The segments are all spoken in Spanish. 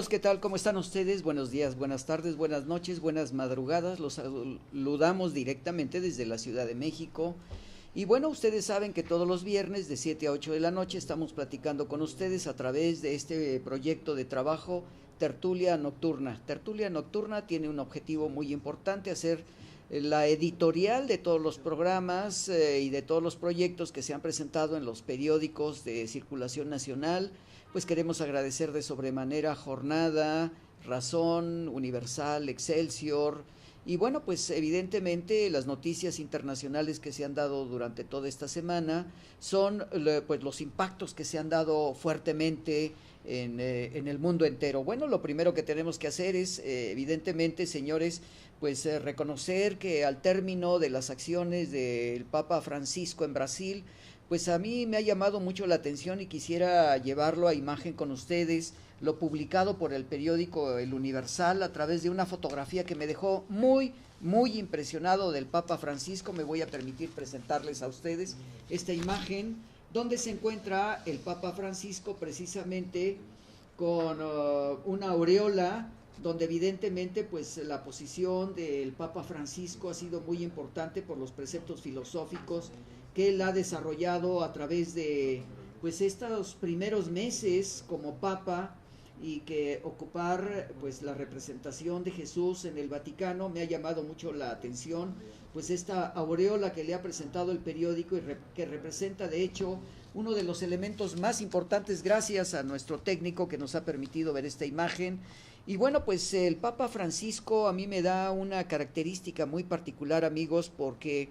amigos, ¿qué tal? ¿Cómo están ustedes? Buenos días, buenas tardes, buenas noches, buenas madrugadas. Los saludamos directamente desde la Ciudad de México. Y bueno, ustedes saben que todos los viernes de 7 a 8 de la noche estamos platicando con ustedes a través de este proyecto de trabajo Tertulia Nocturna. Tertulia Nocturna tiene un objetivo muy importante: hacer la editorial de todos los programas y de todos los proyectos que se han presentado en los periódicos de circulación nacional. Pues queremos agradecer de sobremanera Jornada, Razón, Universal, Excelsior, y bueno, pues evidentemente las noticias internacionales que se han dado durante toda esta semana son pues los impactos que se han dado fuertemente en el mundo entero. Bueno, lo primero que tenemos que hacer es, evidentemente, señores, pues reconocer que al término de las acciones del Papa Francisco en Brasil, pues a mí me ha llamado mucho la atención y quisiera llevarlo a imagen con ustedes, lo publicado por el periódico El Universal a través de una fotografía que me dejó muy impresionado del Papa Francisco. Me voy a permitir presentarles a ustedes esta imagen donde se encuentra el Papa Francisco precisamente con una aureola, donde evidentemente pues la posición del Papa Francisco ha sido muy importante por los preceptos filosóficos que él ha desarrollado a través de pues estos primeros meses como Papa, y que ocupar pues la representación de Jesús en el Vaticano. Me ha llamado mucho la atención pues esta aureola que le ha presentado el periódico y que representa de hecho uno de los elementos más importantes, gracias a nuestro técnico que nos ha permitido ver esta imagen. Y bueno, pues el Papa Francisco a mí me da una característica muy particular, amigos, porque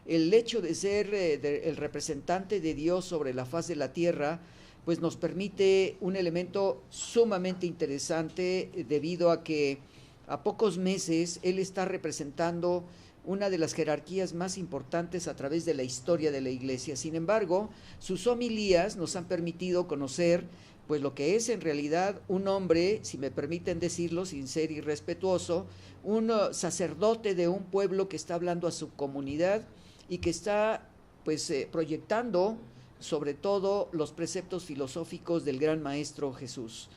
el hecho de ser el representante de Dios sobre la faz de la tierra, pues nos permite un elemento sumamente interesante, debido a que a pocos meses él está representando una de las jerarquías más importantes a través de la historia de la Iglesia. Sin embargo, sus homilías nos han permitido conocer pues lo que es en realidad un hombre, si me permiten decirlo sin ser irrespetuoso, un sacerdote de un pueblo que está hablando a su comunidad y que está pues proyectando sobre todo los preceptos filosóficos del gran maestro Jesús.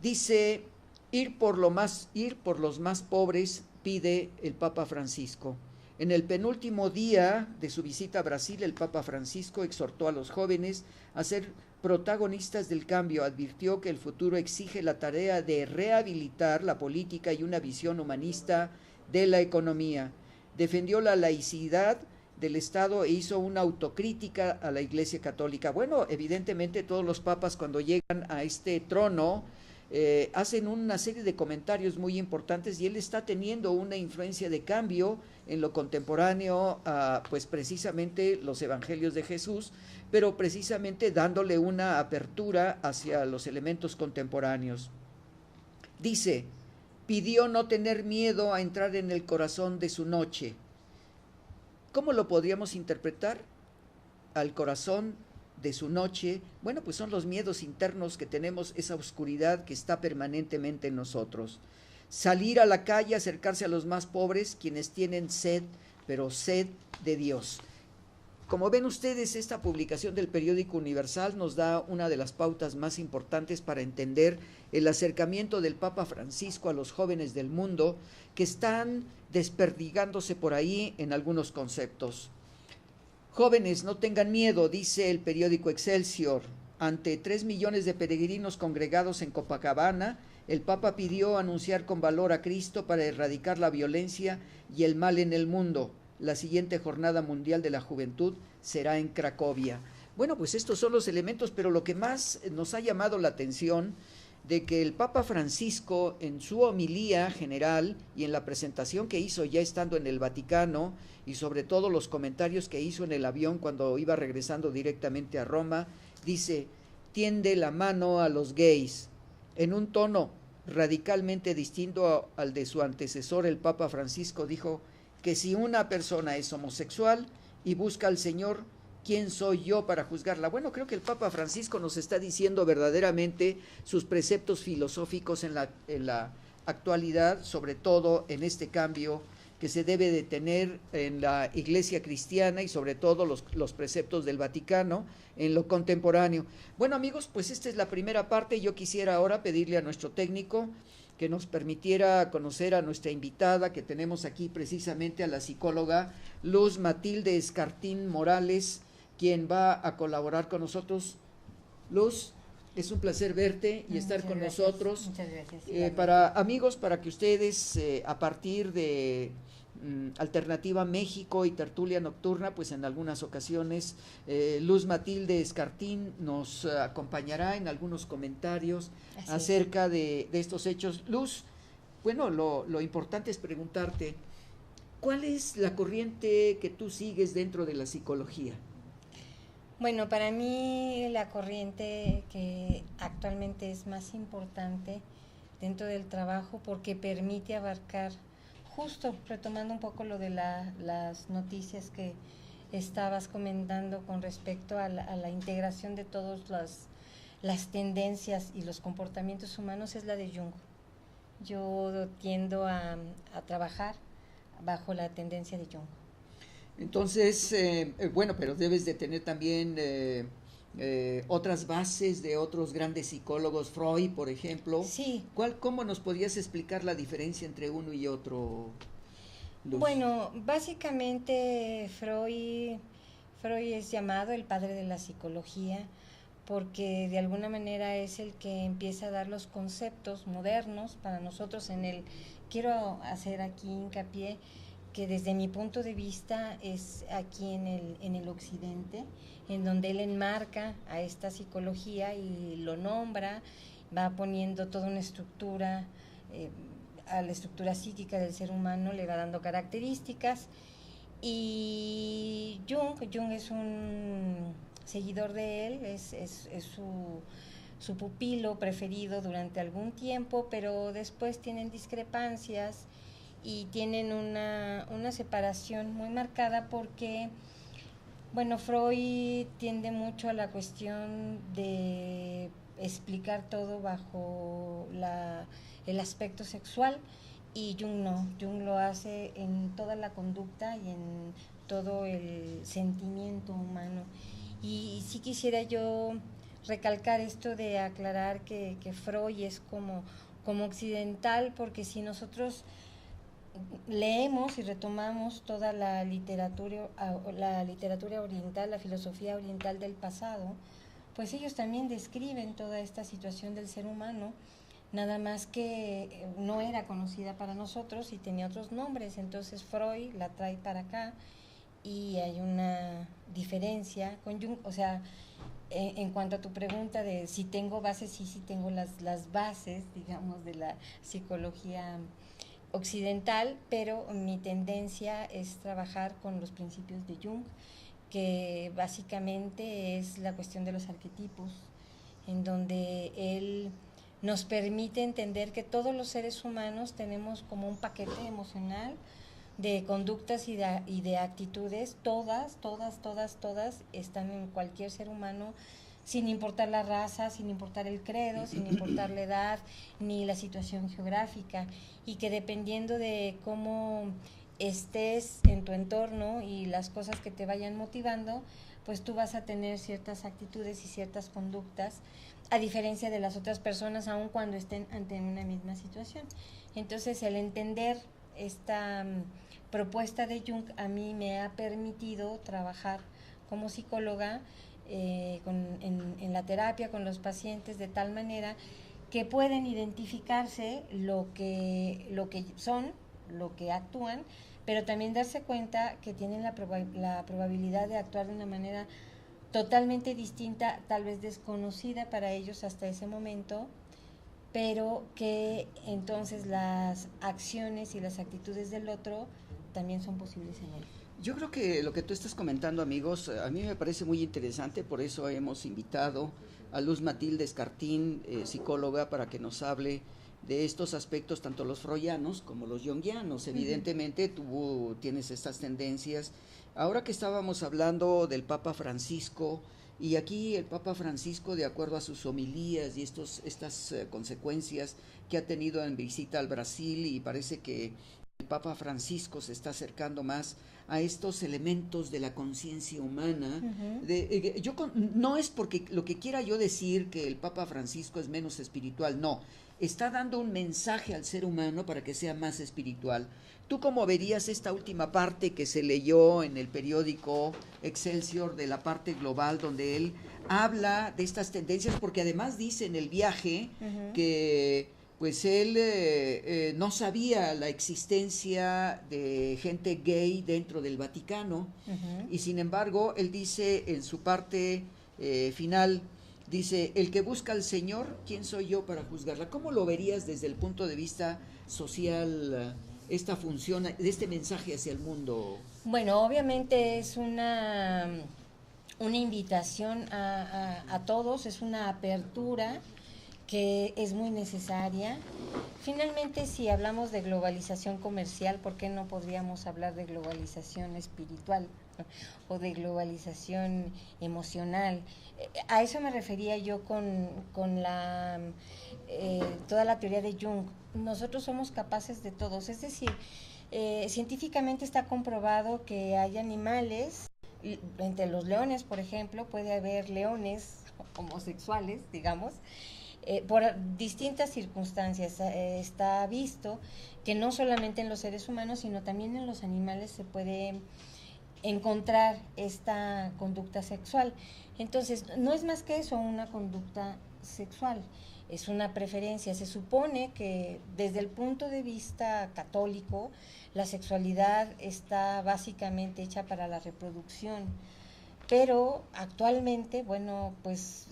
Dice: ir por los más pobres, pide el Papa Francisco. En el penúltimo día de su visita a Brasil, el Papa Francisco exhortó a los jóvenes a ser protagonistas del cambio. Advirtió que el futuro exige la tarea de rehabilitar la política y una visión humanista de la economía. Defendió la laicidad del Estado e hizo una autocrítica a la Iglesia Católica. Bueno, evidentemente todos los papas cuando llegan a este trono hacen una serie de comentarios muy importantes, y él está teniendo una influencia de cambio en lo contemporáneo a pues precisamente los evangelios de Jesús, pero precisamente dándole una apertura hacia los elementos contemporáneos. Dice: pidió no tener miedo a entrar en el corazón de su noche. ¿Cómo lo podríamos interpretar? Al corazón de su noche, bueno, pues son los miedos internos que tenemos, esa oscuridad que está permanentemente en nosotros. Salir a la calle, acercarse a los más pobres, quienes tienen sed, pero sed de Dios. Como ven ustedes, esta publicación del periódico Universal nos da una de las pautas más importantes para entender el acercamiento del Papa Francisco a los jóvenes del mundo que están desperdigándose por ahí en algunos conceptos. Jóvenes, no tengan miedo, dice el periódico Excelsior. Ante 3 millones de peregrinos congregados en Copacabana, el Papa pidió anunciar con valor a Cristo para erradicar la violencia y el mal en el mundo. La siguiente Jornada Mundial de la Juventud será en Cracovia. Bueno, pues estos son los elementos, pero lo que más nos ha llamado la atención de que el Papa Francisco, en su homilía general y en la presentación que hizo ya estando en el Vaticano, y sobre todo los comentarios que hizo en el avión cuando iba regresando directamente a Roma, dice: tiende la mano a los gays. En un tono radicalmente distinto al de su antecesor, el Papa Francisco dijo que si una persona es homosexual y busca al Señor, ¿quién soy yo para juzgarla? Bueno, creo que el Papa Francisco nos está diciendo verdaderamente sus preceptos filosóficos en la actualidad, sobre todo en este cambio que se debe de tener en la Iglesia cristiana y sobre todo los preceptos del Vaticano en lo contemporáneo. Bueno amigos, pues esta es la primera parte. Yo quisiera ahora pedirle a nuestro técnico que nos permitiera conocer a nuestra invitada que tenemos aquí, precisamente a la psicóloga Luz Matilde Escartín Morales, quien va a colaborar con nosotros. Luz, es un placer verte y estar con nosotros. Muchas gracias. Para amigos, para que ustedes a partir de Alternativa México y Tertulia Nocturna, pues en algunas ocasiones Luz Matilde Escartín nos acompañará en algunos comentarios acerca de estos hechos. Luz, bueno, lo importante es preguntarte, ¿cuál es la corriente que tú sigues dentro de la psicología? Bueno, para mí la corriente que actualmente es más importante dentro del trabajo porque permite abarcar, justo retomando un poco lo de las noticias que estabas comentando con respecto a la integración de todas las tendencias y los comportamientos humanos, es la de Jung. Yo tiendo a trabajar bajo la tendencia de Jung. Entonces, bueno, pero debes de tener también otras bases de otros grandes psicólogos, Freud, por ejemplo. Sí. ¿Cómo nos podrías explicar la diferencia entre uno y otro, Luz? Bueno, básicamente Freud es llamado el padre de la psicología porque de alguna manera es el que empieza a dar los conceptos modernos para nosotros quiero hacer aquí hincapié que desde mi punto de vista es aquí en el occidente, en donde él enmarca a esta psicología y lo nombra, va poniendo toda una estructura, a la estructura psíquica del ser humano le va dando características, y Jung es un seguidor de él, es su pupilo preferido durante algún tiempo, pero después tienen discrepancias y tienen una separación muy marcada porque, bueno, Freud tiende mucho a la cuestión de explicar todo bajo el aspecto sexual, y Jung no, Jung lo hace en toda la conducta y en todo el sentimiento humano. Y sí quisiera yo recalcar esto de aclarar que Freud es como occidental, porque si nosotros leemos y retomamos toda la literatura oriental, la filosofía oriental del pasado, pues ellos también describen toda esta situación del ser humano, nada más que no era conocida para nosotros y tenía otros nombres. Entonces Freud la trae para acá y hay una diferencia con Jung. O sea, en cuanto a tu pregunta de si tengo bases, sí tengo las bases, digamos, de la psicología occidental, pero mi tendencia es trabajar con los principios de Jung, que básicamente es la cuestión de los arquetipos, en donde él nos permite entender que todos los seres humanos tenemos como un paquete emocional de conductas y de actitudes, todas están en cualquier ser humano, sin importar la raza, sin importar el credo, sin importar la edad, ni la situación geográfica, y que dependiendo de cómo estés en tu entorno y las cosas que te vayan motivando, pues tú vas a tener ciertas actitudes y ciertas conductas, a diferencia de las otras personas, aun cuando estén ante una misma situación. Entonces, el entender esta propuesta de Jung a mí me ha permitido trabajar como psicóloga en la terapia con los pacientes, de tal manera que pueden identificarse lo que son, lo que actúan, pero también darse cuenta que tienen la probabilidad de actuar de una manera totalmente distinta, tal vez desconocida para ellos hasta ese momento, pero que entonces las acciones y las actitudes del otro también son posibles en él. Yo creo que lo que tú estás comentando, amigos, a mí me parece muy interesante, por eso hemos invitado a Luz Matilde Escartín, psicóloga, para que nos hable de estos aspectos, tanto los freudianos como los jungianos. Evidentemente tú tienes estas tendencias. Ahora que estábamos hablando del Papa Francisco, y aquí el Papa Francisco, de acuerdo a sus homilías y estas consecuencias que ha tenido en visita al Brasil, y parece que el Papa Francisco se está acercando más a estos elementos de la conciencia humana. No es porque lo que quiera yo decir que el Papa Francisco es menos espiritual, no, está dando un mensaje al ser humano para que sea más espiritual. ¿Tú cómo verías esta última parte que se leyó en el periódico Excelsior de la parte global, donde él habla de estas tendencias? Porque además dice en el viaje que pues él no sabía la existencia de gente gay dentro del Vaticano, y sin embargo él dice en su parte final, dice: el que busca al Señor, ¿quién soy yo para juzgarla? ¿Cómo lo verías desde el punto de vista social, esta función de este mensaje hacia el mundo? Bueno, obviamente es una invitación a todos, es una apertura que es muy necesaria. Finalmente, si hablamos de globalización comercial, ¿por qué no podríamos hablar de globalización espiritual o de globalización emocional? A eso me refería yo con toda la teoría de Jung. Nosotros somos capaces de todos, es decir, científicamente está comprobado que hay animales, entre los leones, por ejemplo, puede haber leones homosexuales, digamos, por distintas circunstancias. Está visto que no solamente en los seres humanos, sino también en los animales se puede encontrar esta conducta sexual. Entonces, no es más que eso, una conducta sexual, es una preferencia. Se supone que desde el punto de vista católico, la sexualidad está básicamente hecha para la reproducción, pero actualmente, bueno, pues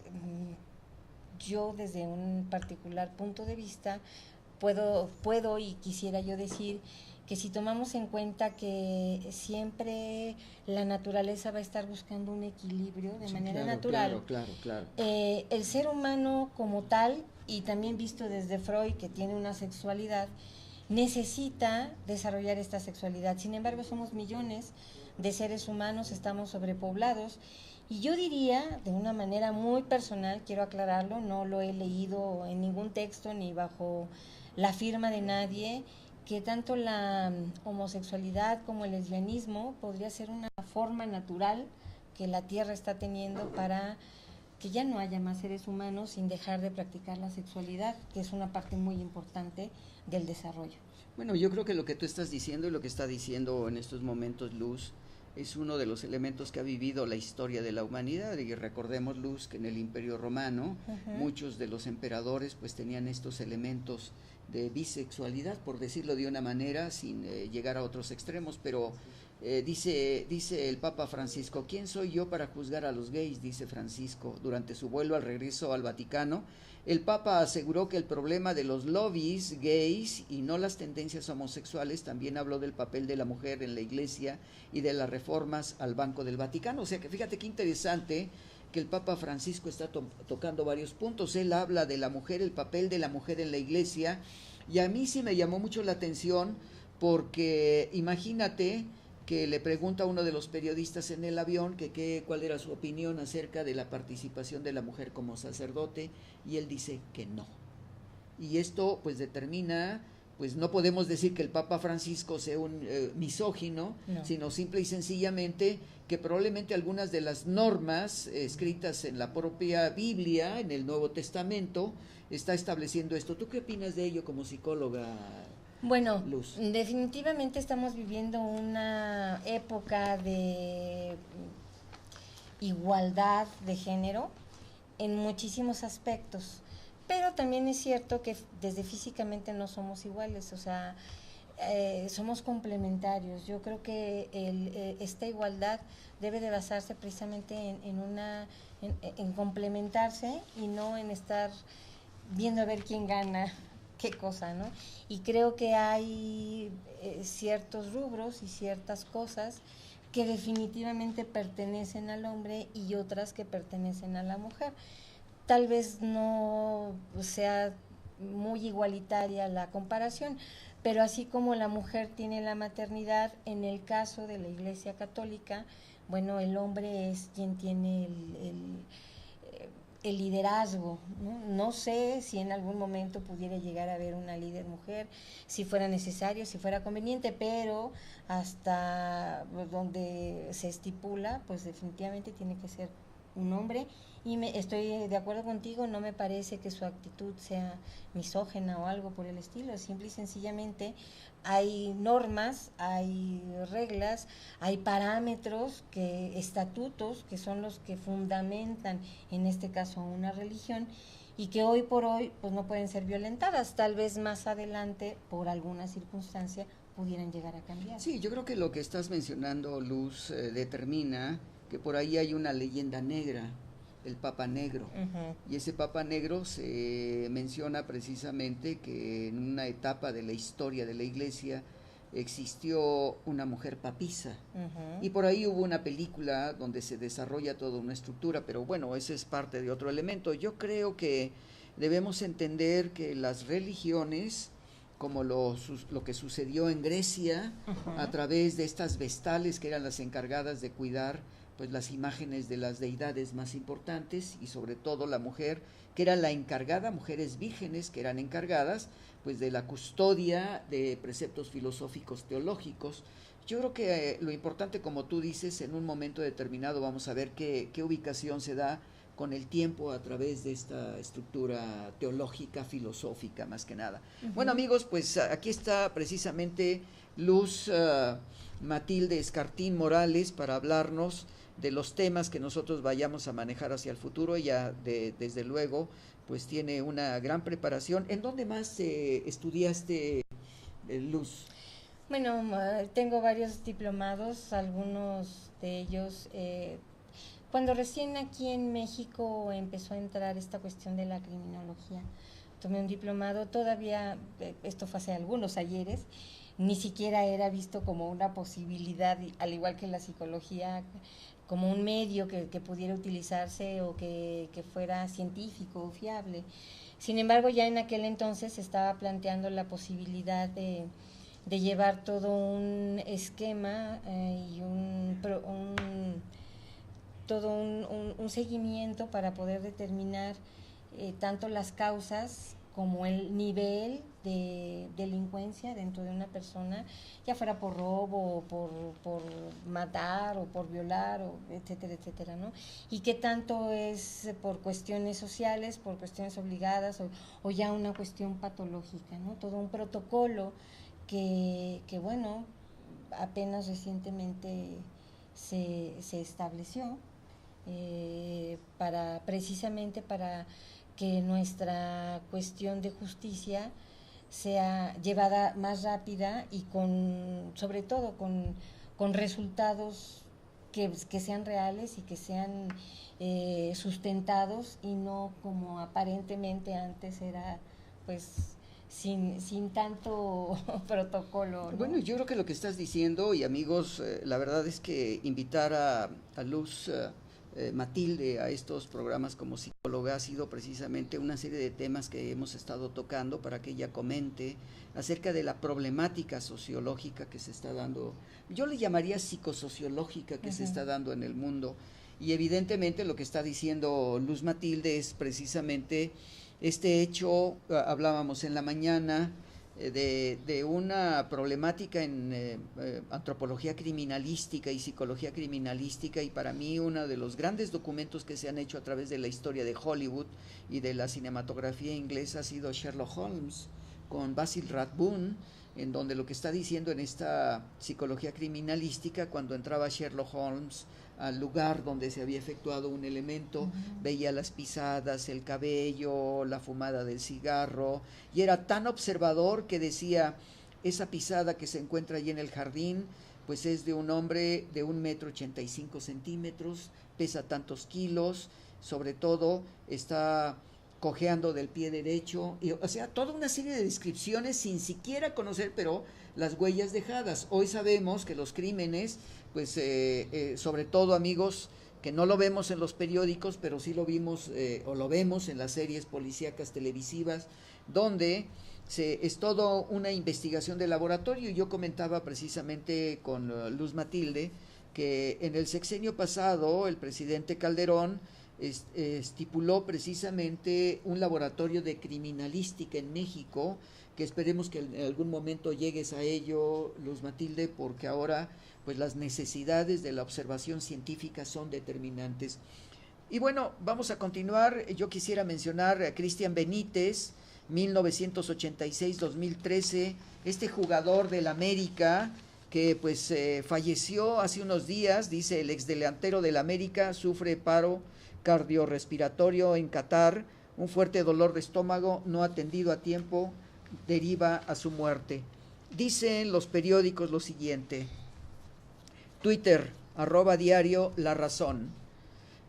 yo desde un particular punto de vista puedo y quisiera yo decir que si tomamos en cuenta que siempre la naturaleza va a estar buscando un equilibrio de manera natural, claro. El ser humano como tal, y también visto desde Freud, que tiene una sexualidad, necesita desarrollar esta sexualidad. Sin embargo, somos millones de seres humanos, estamos sobrepoblados, y yo diría, de una manera muy personal, quiero aclararlo, no lo he leído en ningún texto ni bajo la firma de nadie, que tanto la homosexualidad como el lesbianismo podría ser una forma natural que la Tierra está teniendo para que ya no haya más seres humanos sin dejar de practicar la sexualidad, que es una parte muy importante del desarrollo. Bueno, yo creo que lo que tú estás diciendo y lo que está diciendo en estos momentos Luz es uno de los elementos que ha vivido la historia de la humanidad. Y recordemos, Luz, que en el Imperio Romano muchos de los emperadores pues tenían estos elementos de bisexualidad, por decirlo de una manera, sin llegar a otros extremos, pero dice el Papa Francisco: ¿quién soy yo para juzgar a los gays? Dice Francisco durante su vuelo al regreso al Vaticano. El Papa aseguró que el problema de los lobbies gays y no las tendencias homosexuales. También habló del papel de la mujer en la Iglesia y de las reformas al Banco del Vaticano. O sea que fíjate qué interesante que el Papa Francisco está tocando varios puntos. Él habla de la mujer, el papel de la mujer en la Iglesia, y a mí sí me llamó mucho la atención porque imagínate que le pregunta a uno de los periodistas en el avión cuál era su opinión acerca de la participación de la mujer como sacerdote, y él dice que no. Y esto pues determina, pues no podemos decir que el Papa Francisco sea un misógino, no, sino simple y sencillamente que probablemente algunas de las normas escritas en la propia Biblia, en el Nuevo Testamento, está estableciendo esto. ¿Tú qué opinas de ello como psicóloga? Bueno, Luz. Definitivamente estamos viviendo una época de igualdad de género en muchísimos aspectos, pero también es cierto que desde físicamente no somos iguales, o sea, somos complementarios. Yo creo que esta igualdad debe de basarse precisamente en complementarse y no en estar viendo a ver quién gana qué cosa, ¿no? Y creo que hay ciertos rubros y ciertas cosas que definitivamente pertenecen al hombre y otras que pertenecen a la mujer. Tal vez no sea muy igualitaria la comparación, pero así como la mujer tiene la maternidad, en el caso de la Iglesia Católica, bueno, el hombre es quien tiene el liderazgo, ¿no? No sé si en algún momento pudiera llegar a haber una líder mujer, si fuera necesario, si fuera conveniente, pero hasta donde se estipula, pues definitivamente tiene que ser un hombre. Y estoy de acuerdo contigo, no me parece que su actitud sea misógena o algo por el estilo, simple y sencillamente hay normas, hay reglas, hay parámetros, estatutos, que son los que fundamentan, en este caso, una religión, y que hoy por hoy pues no pueden ser violentadas. Tal vez más adelante, por alguna circunstancia, pudieran llegar a cambiar. Sí, yo creo que lo que estás mencionando, Luz, determina que por ahí hay una leyenda negra, el Papa Negro. Y ese Papa Negro se menciona precisamente que en una etapa de la historia de la Iglesia existió una mujer papisa. Y por ahí hubo una película donde se desarrolla toda una estructura, pero bueno, ese es parte de otro elemento. Yo creo que debemos entender que las religiones, como lo que sucedió en Grecia, a través de estas vestales que eran las encargadas de cuidar pues las imágenes de las deidades más importantes, y sobre todo la mujer que era la encargada, mujeres vírgenes que eran encargadas pues de la custodia de preceptos filosóficos teológicos. Yo creo que lo importante, como tú dices, en un momento determinado vamos a ver qué ubicación se da con el tiempo a través de esta estructura teológica, filosófica, más que nada. Bueno, amigos, pues aquí está precisamente Luz Matilde Escartín Morales para hablarnos de los temas que nosotros vayamos a manejar hacia el futuro. Ella, desde luego, pues tiene una gran preparación. ¿En dónde más estudiaste, Luz? Bueno, tengo varios diplomados, algunos de ellos... cuando recién aquí en México empezó a entrar esta cuestión de la criminología, tomé un diplomado, todavía, esto fue hace algunos ayeres, ni siquiera era visto como una posibilidad, al igual que la psicología, como un medio que pudiera utilizarse o que fuera científico o fiable. Sin embargo, ya en aquel entonces se estaba planteando la posibilidad de llevar todo un esquema y todo un seguimiento para poder determinar tanto las causas como el nivel de delincuencia dentro de una persona, ya fuera por robo, o por matar, o por violar, o etcétera, etcétera, ¿no? Y qué tanto es por cuestiones sociales, por cuestiones obligadas, o ya una cuestión patológica, ¿no? Todo un protocolo que bueno, apenas recientemente se estableció precisamente para que nuestra cuestión de justicia sea llevada más rápida y sobre todo con resultados que sean reales y que sean sustentados, y no como aparentemente antes era, pues sin tanto protocolo, ¿no? Bueno, yo creo que lo que estás diciendo, y amigos, la verdad es que invitar a Luz Matilde a estos programas como psicóloga ha sido precisamente una serie de temas que hemos estado tocando para que ella comente acerca de la problemática sociológica que se está dando, yo le llamaría psicosociológica, que se está dando en el mundo. Y evidentemente lo que está diciendo Luz Matilde es precisamente este hecho. Hablábamos en la mañana de una problemática en antropología criminalística y psicología criminalística, y para mí uno de los grandes documentos que se han hecho a través de la historia de Hollywood y de la cinematografía inglesa ha sido Sherlock Holmes, con Basil Rathbone, en donde lo que está diciendo en esta psicología criminalística, cuando entraba Sherlock Holmes al lugar donde se había efectuado un elemento, veía las pisadas, el cabello, la fumada del cigarro, y era tan observador que decía, esa pisada que se encuentra allí en el jardín, pues es de un hombre de 1,85 m, pesa tantos kilos, sobre todo está cojeando del pie derecho, y, o sea, toda una serie de descripciones sin siquiera conocer, pero las huellas dejadas. Hoy sabemos que los crímenes, pues sobre todo, amigos, que no lo vemos en los periódicos, pero sí lo vimos o lo vemos en las series policíacas televisivas, donde es todo una investigación de laboratorio. Yo comentaba precisamente con Luz Matilde que en el sexenio pasado el presidente Calderón estipuló precisamente un laboratorio de criminalística en México, que esperemos que en algún momento llegues a ello, Luz Matilde, porque ahora pues las necesidades de la observación científica son determinantes. Y bueno, vamos a continuar. Yo quisiera mencionar a Cristian Benítez, 1986-2013, este jugador del América que pues falleció hace unos días. Dice: el exdelantero del América sufre paro cardiorrespiratorio en Qatar, un fuerte dolor de estómago no atendido a tiempo deriva a su muerte. Dicen los periódicos lo siguiente: Twitter, @diario La Razón.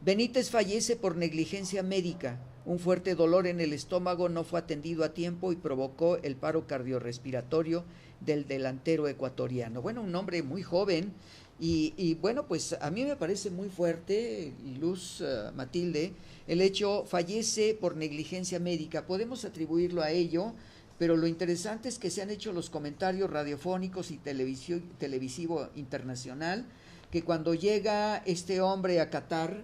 Benítez fallece por negligencia médica. Un fuerte dolor en el estómago no fue atendido a tiempo y provocó el paro cardiorrespiratorio del delantero ecuatoriano. Bueno, un hombre muy joven y bueno, pues a mí me parece muy fuerte, Luz, Matilde, el hecho: fallece por negligencia médica. Podemos atribuirlo a ello, pero lo interesante es que se han hecho los comentarios radiofónicos y televisivo internacional, que cuando llega este hombre a Qatar,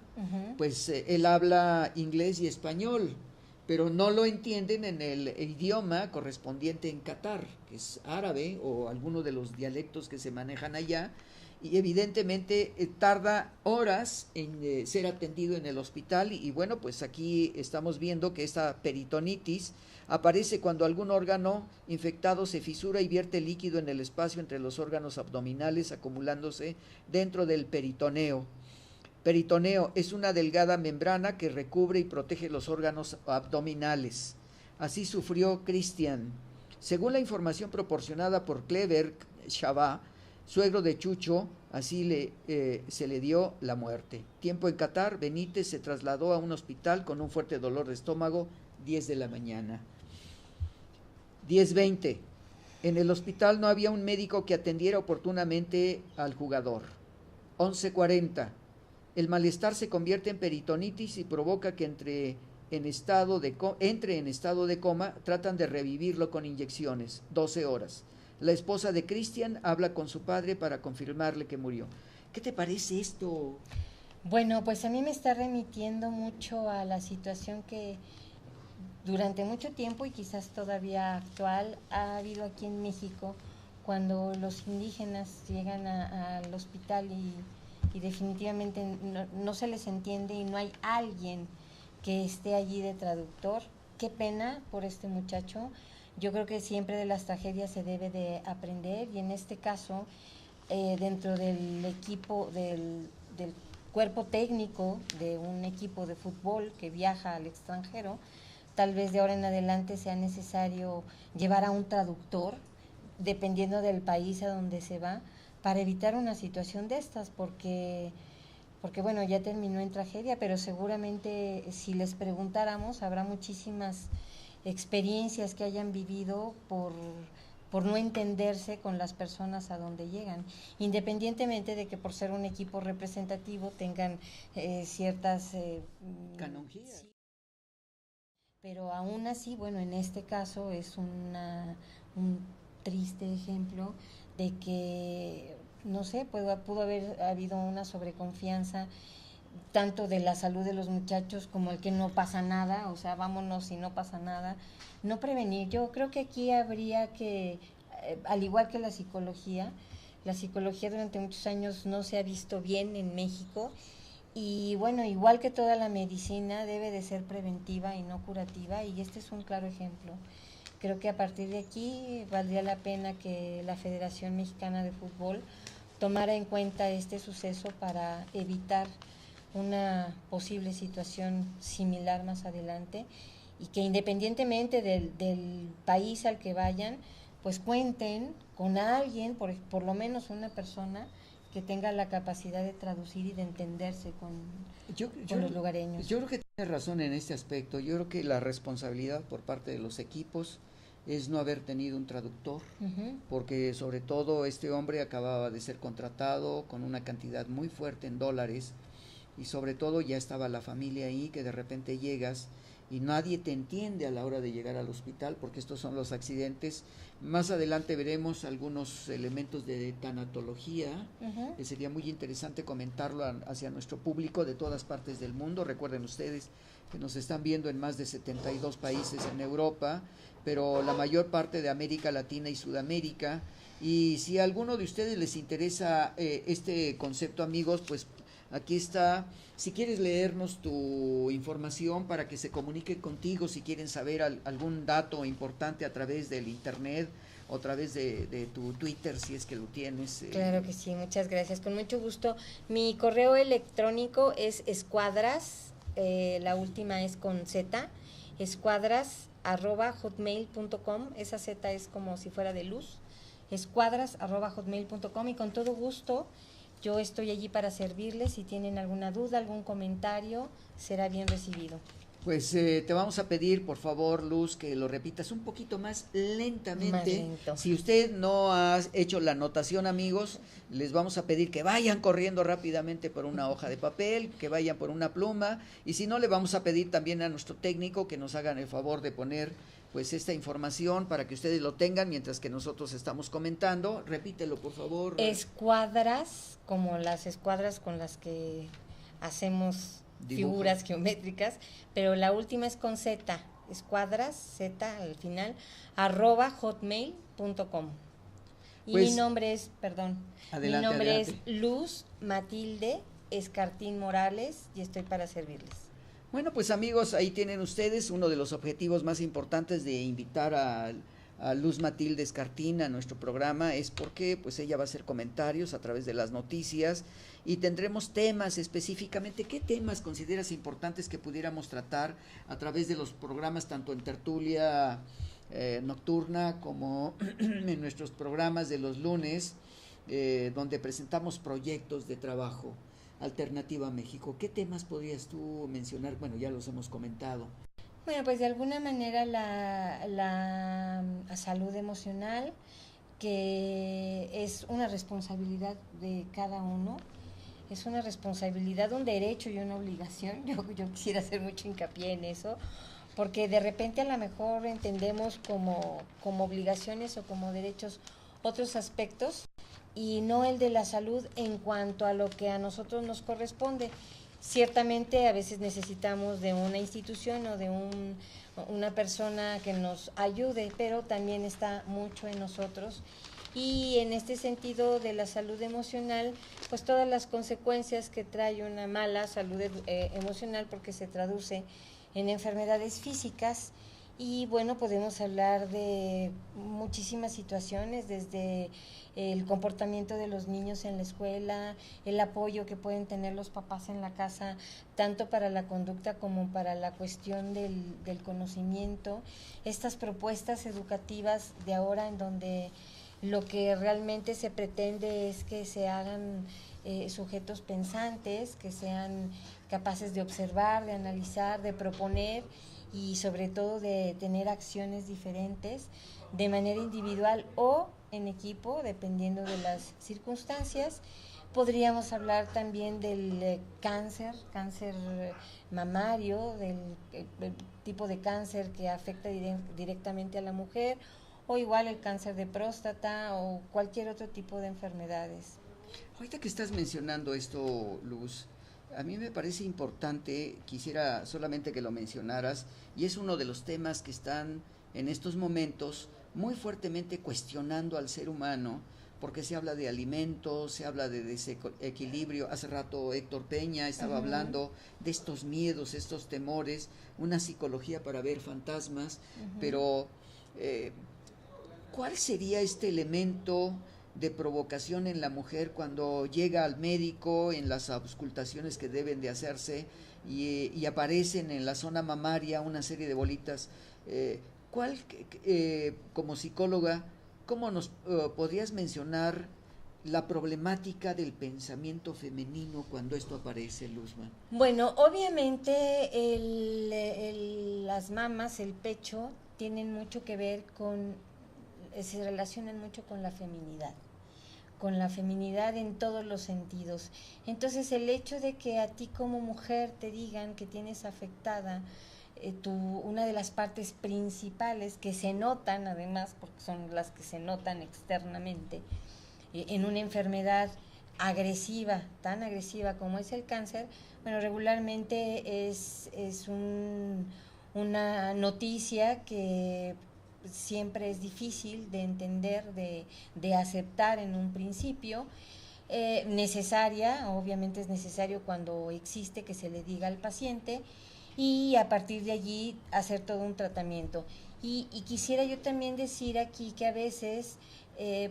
pues él habla inglés y español, pero no lo entienden en el idioma correspondiente en Qatar, que es árabe o alguno de los dialectos que se manejan allá, y evidentemente tarda horas en ser atendido en el hospital. Y bueno, pues aquí estamos viendo que esta peritonitis aparece cuando algún órgano infectado se fisura y vierte líquido en el espacio entre los órganos abdominales, acumulándose dentro del peritoneo. Peritoneo es una delgada membrana que recubre y protege los órganos abdominales. Así sufrió Cristian. Según la información proporcionada por Clever Shabá, suegro de Chucho, así se le dio la muerte. Tiempo en Qatar: Benítez se trasladó a un hospital con un fuerte dolor de estómago, 10 de la mañana. 10:20. En el hospital no había un médico que atendiera oportunamente al jugador. 11:40. El malestar se convierte en peritonitis y provoca que entre en estado de coma. Tratan de revivirlo con inyecciones. 12 horas. La esposa de Cristian habla con su padre para confirmarle que murió. ¿Qué te parece esto? Bueno, pues a mí me está remitiendo mucho a la situación que durante mucho tiempo y quizás todavía actual ha habido aquí en México, cuando los indígenas llegan al hospital y definitivamente no se les entiende y no hay alguien que esté allí de traductor. Qué pena por este muchacho. Yo creo que siempre de las tragedias se debe de aprender, y en este caso, dentro del equipo, del cuerpo técnico de un equipo de fútbol que viaja al extranjero, tal vez de ahora en adelante sea necesario llevar a un traductor, dependiendo del país a donde se va, para evitar una situación de estas, porque bueno, ya terminó en tragedia, pero seguramente si les preguntáramos habrá muchísimas experiencias que hayan vivido por no entenderse con las personas a donde llegan, independientemente de que por ser un equipo representativo tengan ciertas canonjías. Sí, pero aún así, bueno, en este caso es un triste ejemplo de que, no sé, pudo haber habido una sobreconfianza tanto de la salud de los muchachos como el que no pasa nada, o sea, vámonos y no pasa nada. No prevenir. Yo creo que aquí habría que, al igual que la psicología durante muchos años no se ha visto bien en México, y bueno, igual que toda la medicina debe de ser preventiva y no curativa, y este es un claro ejemplo. Creo que a partir de aquí valdría la pena que la Federación Mexicana de Fútbol tomara en cuenta este suceso para evitar una posible situación similar más adelante, y que independientemente del país al que vayan, pues cuenten con alguien, por lo menos una persona que tenga la capacidad de traducir y de entenderse con los lugareños. Yo creo que tiene razón en este aspecto. Yo creo que la responsabilidad por parte de los equipos es no haber tenido un traductor, porque sobre todo este hombre acababa de ser contratado con una cantidad muy fuerte en dólares, y sobre todo ya estaba la familia ahí, que de repente llegas y nadie te entiende a la hora de llegar al hospital, porque estos son los accidentes. Más adelante veremos algunos elementos de tanatología, que sería muy interesante comentarlo hacia nuestro público de todas partes del mundo. Recuerden ustedes que nos están viendo en más de 72 países en Europa, pero la mayor parte de América Latina y Sudamérica. Y si a alguno de ustedes les interesa este concepto, amigos, pues aquí está. Si quieres leernos tu información para que se comuniquen contigo, si quieren saber algún dato importante a través del internet o a través de tu Twitter, si es que lo tienes. Claro que sí, muchas gracias, con mucho gusto. Mi correo electrónico es escuadras, la última es con Z, escuadras@hotmail.com, esa Z es como si fuera de luz, escuadras@hotmail.com, y con todo gusto yo estoy allí para servirles. Si tienen alguna duda, algún comentario, será bien recibido. Pues te vamos a pedir, por favor, Luz, que lo repitas un poquito más lentamente. Más lento. Si usted no ha hecho la anotación, amigos, les vamos a pedir que vayan corriendo rápidamente por una hoja de papel, que vayan por una pluma, y si no, le vamos a pedir también a nuestro técnico que nos hagan el favor de poner pues esta información para que ustedes lo tengan mientras que nosotros estamos comentando. Repítelo, por favor. Escuadras, como las escuadras con las que hacemos figuras geométricas, pero la última es con Z, escuadras, Z al final, @hotmail.com. Y pues, mi nombre es, adelante, mi nombre adelante. es Luz Matilde Escartín Morales y estoy para servirles. Bueno, pues amigos, ahí tienen ustedes uno de los objetivos más importantes de invitar a Luz Matilde Escartín a nuestro programa, es porque pues ella va a hacer comentarios a través de las noticias y tendremos temas específicamente. ¿Qué temas consideras importantes que pudiéramos tratar a través de los programas, tanto en tertulia nocturna como en nuestros programas de los lunes, donde presentamos proyectos de trabajo? Alternativa México, ¿qué temas podrías tú mencionar? Bueno, ya los hemos comentado. Bueno, pues de alguna manera la salud emocional, que es una responsabilidad de cada uno, es una responsabilidad, un derecho y una obligación. Yo quisiera hacer mucho hincapié en eso, porque de repente a lo mejor entendemos como obligaciones o como derechos otros aspectos y no el de la salud en cuanto a lo que a nosotros nos corresponde. Ciertamente a veces necesitamos de una institución o de una persona que nos ayude, pero también está mucho en nosotros. Y en este sentido de la salud emocional, pues todas las consecuencias que trae una mala salud emocional, porque se traduce en enfermedades físicas. Y bueno, podemos hablar de muchísimas situaciones, desde el comportamiento de los niños en la escuela, el apoyo que pueden tener los papás en la casa, tanto para la conducta como para la cuestión del conocimiento. Estas propuestas educativas de ahora, en donde lo que realmente se pretende es que se hagan sujetos pensantes, que sean capaces de observar, de analizar, de proponer y sobre todo de tener acciones diferentes de manera individual o en equipo, dependiendo de las circunstancias. Podríamos hablar también del cáncer mamario, del tipo de cáncer que afecta directamente a la mujer, o igual el cáncer de próstata o cualquier otro tipo de enfermedades. Ahorita que estás mencionando esto, Luz, a mí me parece importante, quisiera solamente que lo mencionaras, y es uno de los temas que están en estos momentos muy fuertemente cuestionando al ser humano, porque se habla de alimentos, se habla de desequilibrio. Hace rato Héctor Peña estaba hablando de estos miedos, estos temores, una psicología para ver fantasmas, pero ¿cuál sería este elemento de provocación en la mujer cuando llega al médico en las auscultaciones que deben de hacerse y aparecen en la zona mamaria una serie de bolitas? ¿Cuál, como psicóloga, cómo nos podrías mencionar la problemática del pensamiento femenino cuando esto aparece, Luzma? Bueno, obviamente las mamas, el pecho, tienen mucho que ver se relacionan mucho con la feminidad en todos los sentidos. Entonces el hecho de que a ti como mujer te digan que tienes afectada una de las partes principales que se notan, además, porque son las que se notan externamente, en una enfermedad agresiva, tan agresiva como es el cáncer, bueno, regularmente es una noticia que siempre es difícil de entender, de aceptar en un principio, necesaria, obviamente es necesario cuando existe que se le diga al paciente y a partir de allí hacer todo un tratamiento. Y quisiera yo también decir aquí que a veces,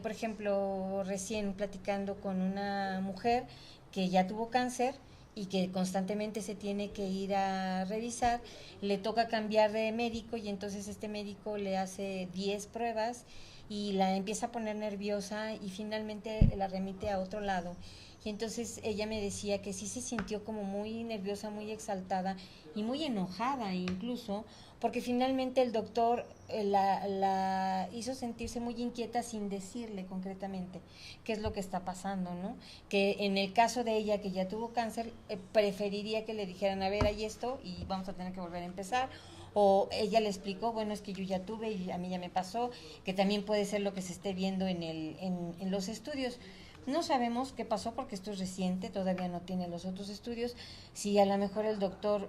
por ejemplo, recién platicando con una mujer que ya tuvo cáncer y que constantemente se tiene que ir a revisar, le toca cambiar de médico y entonces este médico le hace 10 pruebas y la empieza a poner nerviosa y finalmente la remite a otro lado. Y entonces ella me decía que sí se sintió como muy nerviosa, muy exaltada y muy enojada incluso, porque finalmente el doctor la hizo sentirse muy inquieta sin decirle concretamente qué es lo que está pasando, ¿no? Que en el caso de ella que ya tuvo cáncer, preferiría que le dijeran, a ver, hay esto y vamos a tener que volver a empezar, o ella le explicó, bueno, es que yo ya tuve y a mí ya me pasó, que también puede ser lo que se esté viendo en los estudios. No sabemos qué pasó porque esto es reciente, todavía no tiene los otros estudios. Si a lo mejor el doctor,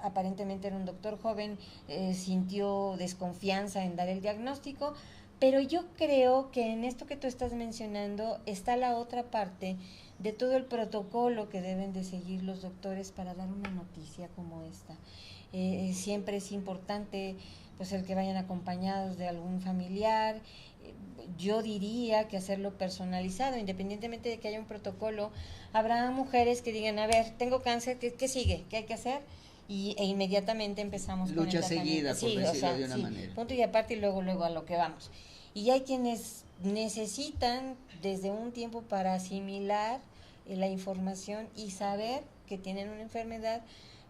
aparentemente era un doctor joven, sintió desconfianza en dar el diagnóstico, pero yo creo que en esto que tú estás mencionando está la otra parte de todo el protocolo que deben de seguir los doctores para dar una noticia como esta. Siempre es importante pues el que vayan acompañados de algún familiar. Yo diría que hacerlo personalizado, independientemente de que haya un protocolo. Habrá mujeres que digan, a ver, tengo cáncer, ¿qué sigue? ¿Qué hay que hacer? E inmediatamente empezamos lucha con el seguida, por decirlo de una manera. Punto y aparte y luego a lo que vamos. Y hay quienes necesitan desde un tiempo para asimilar la información y saber que tienen una enfermedad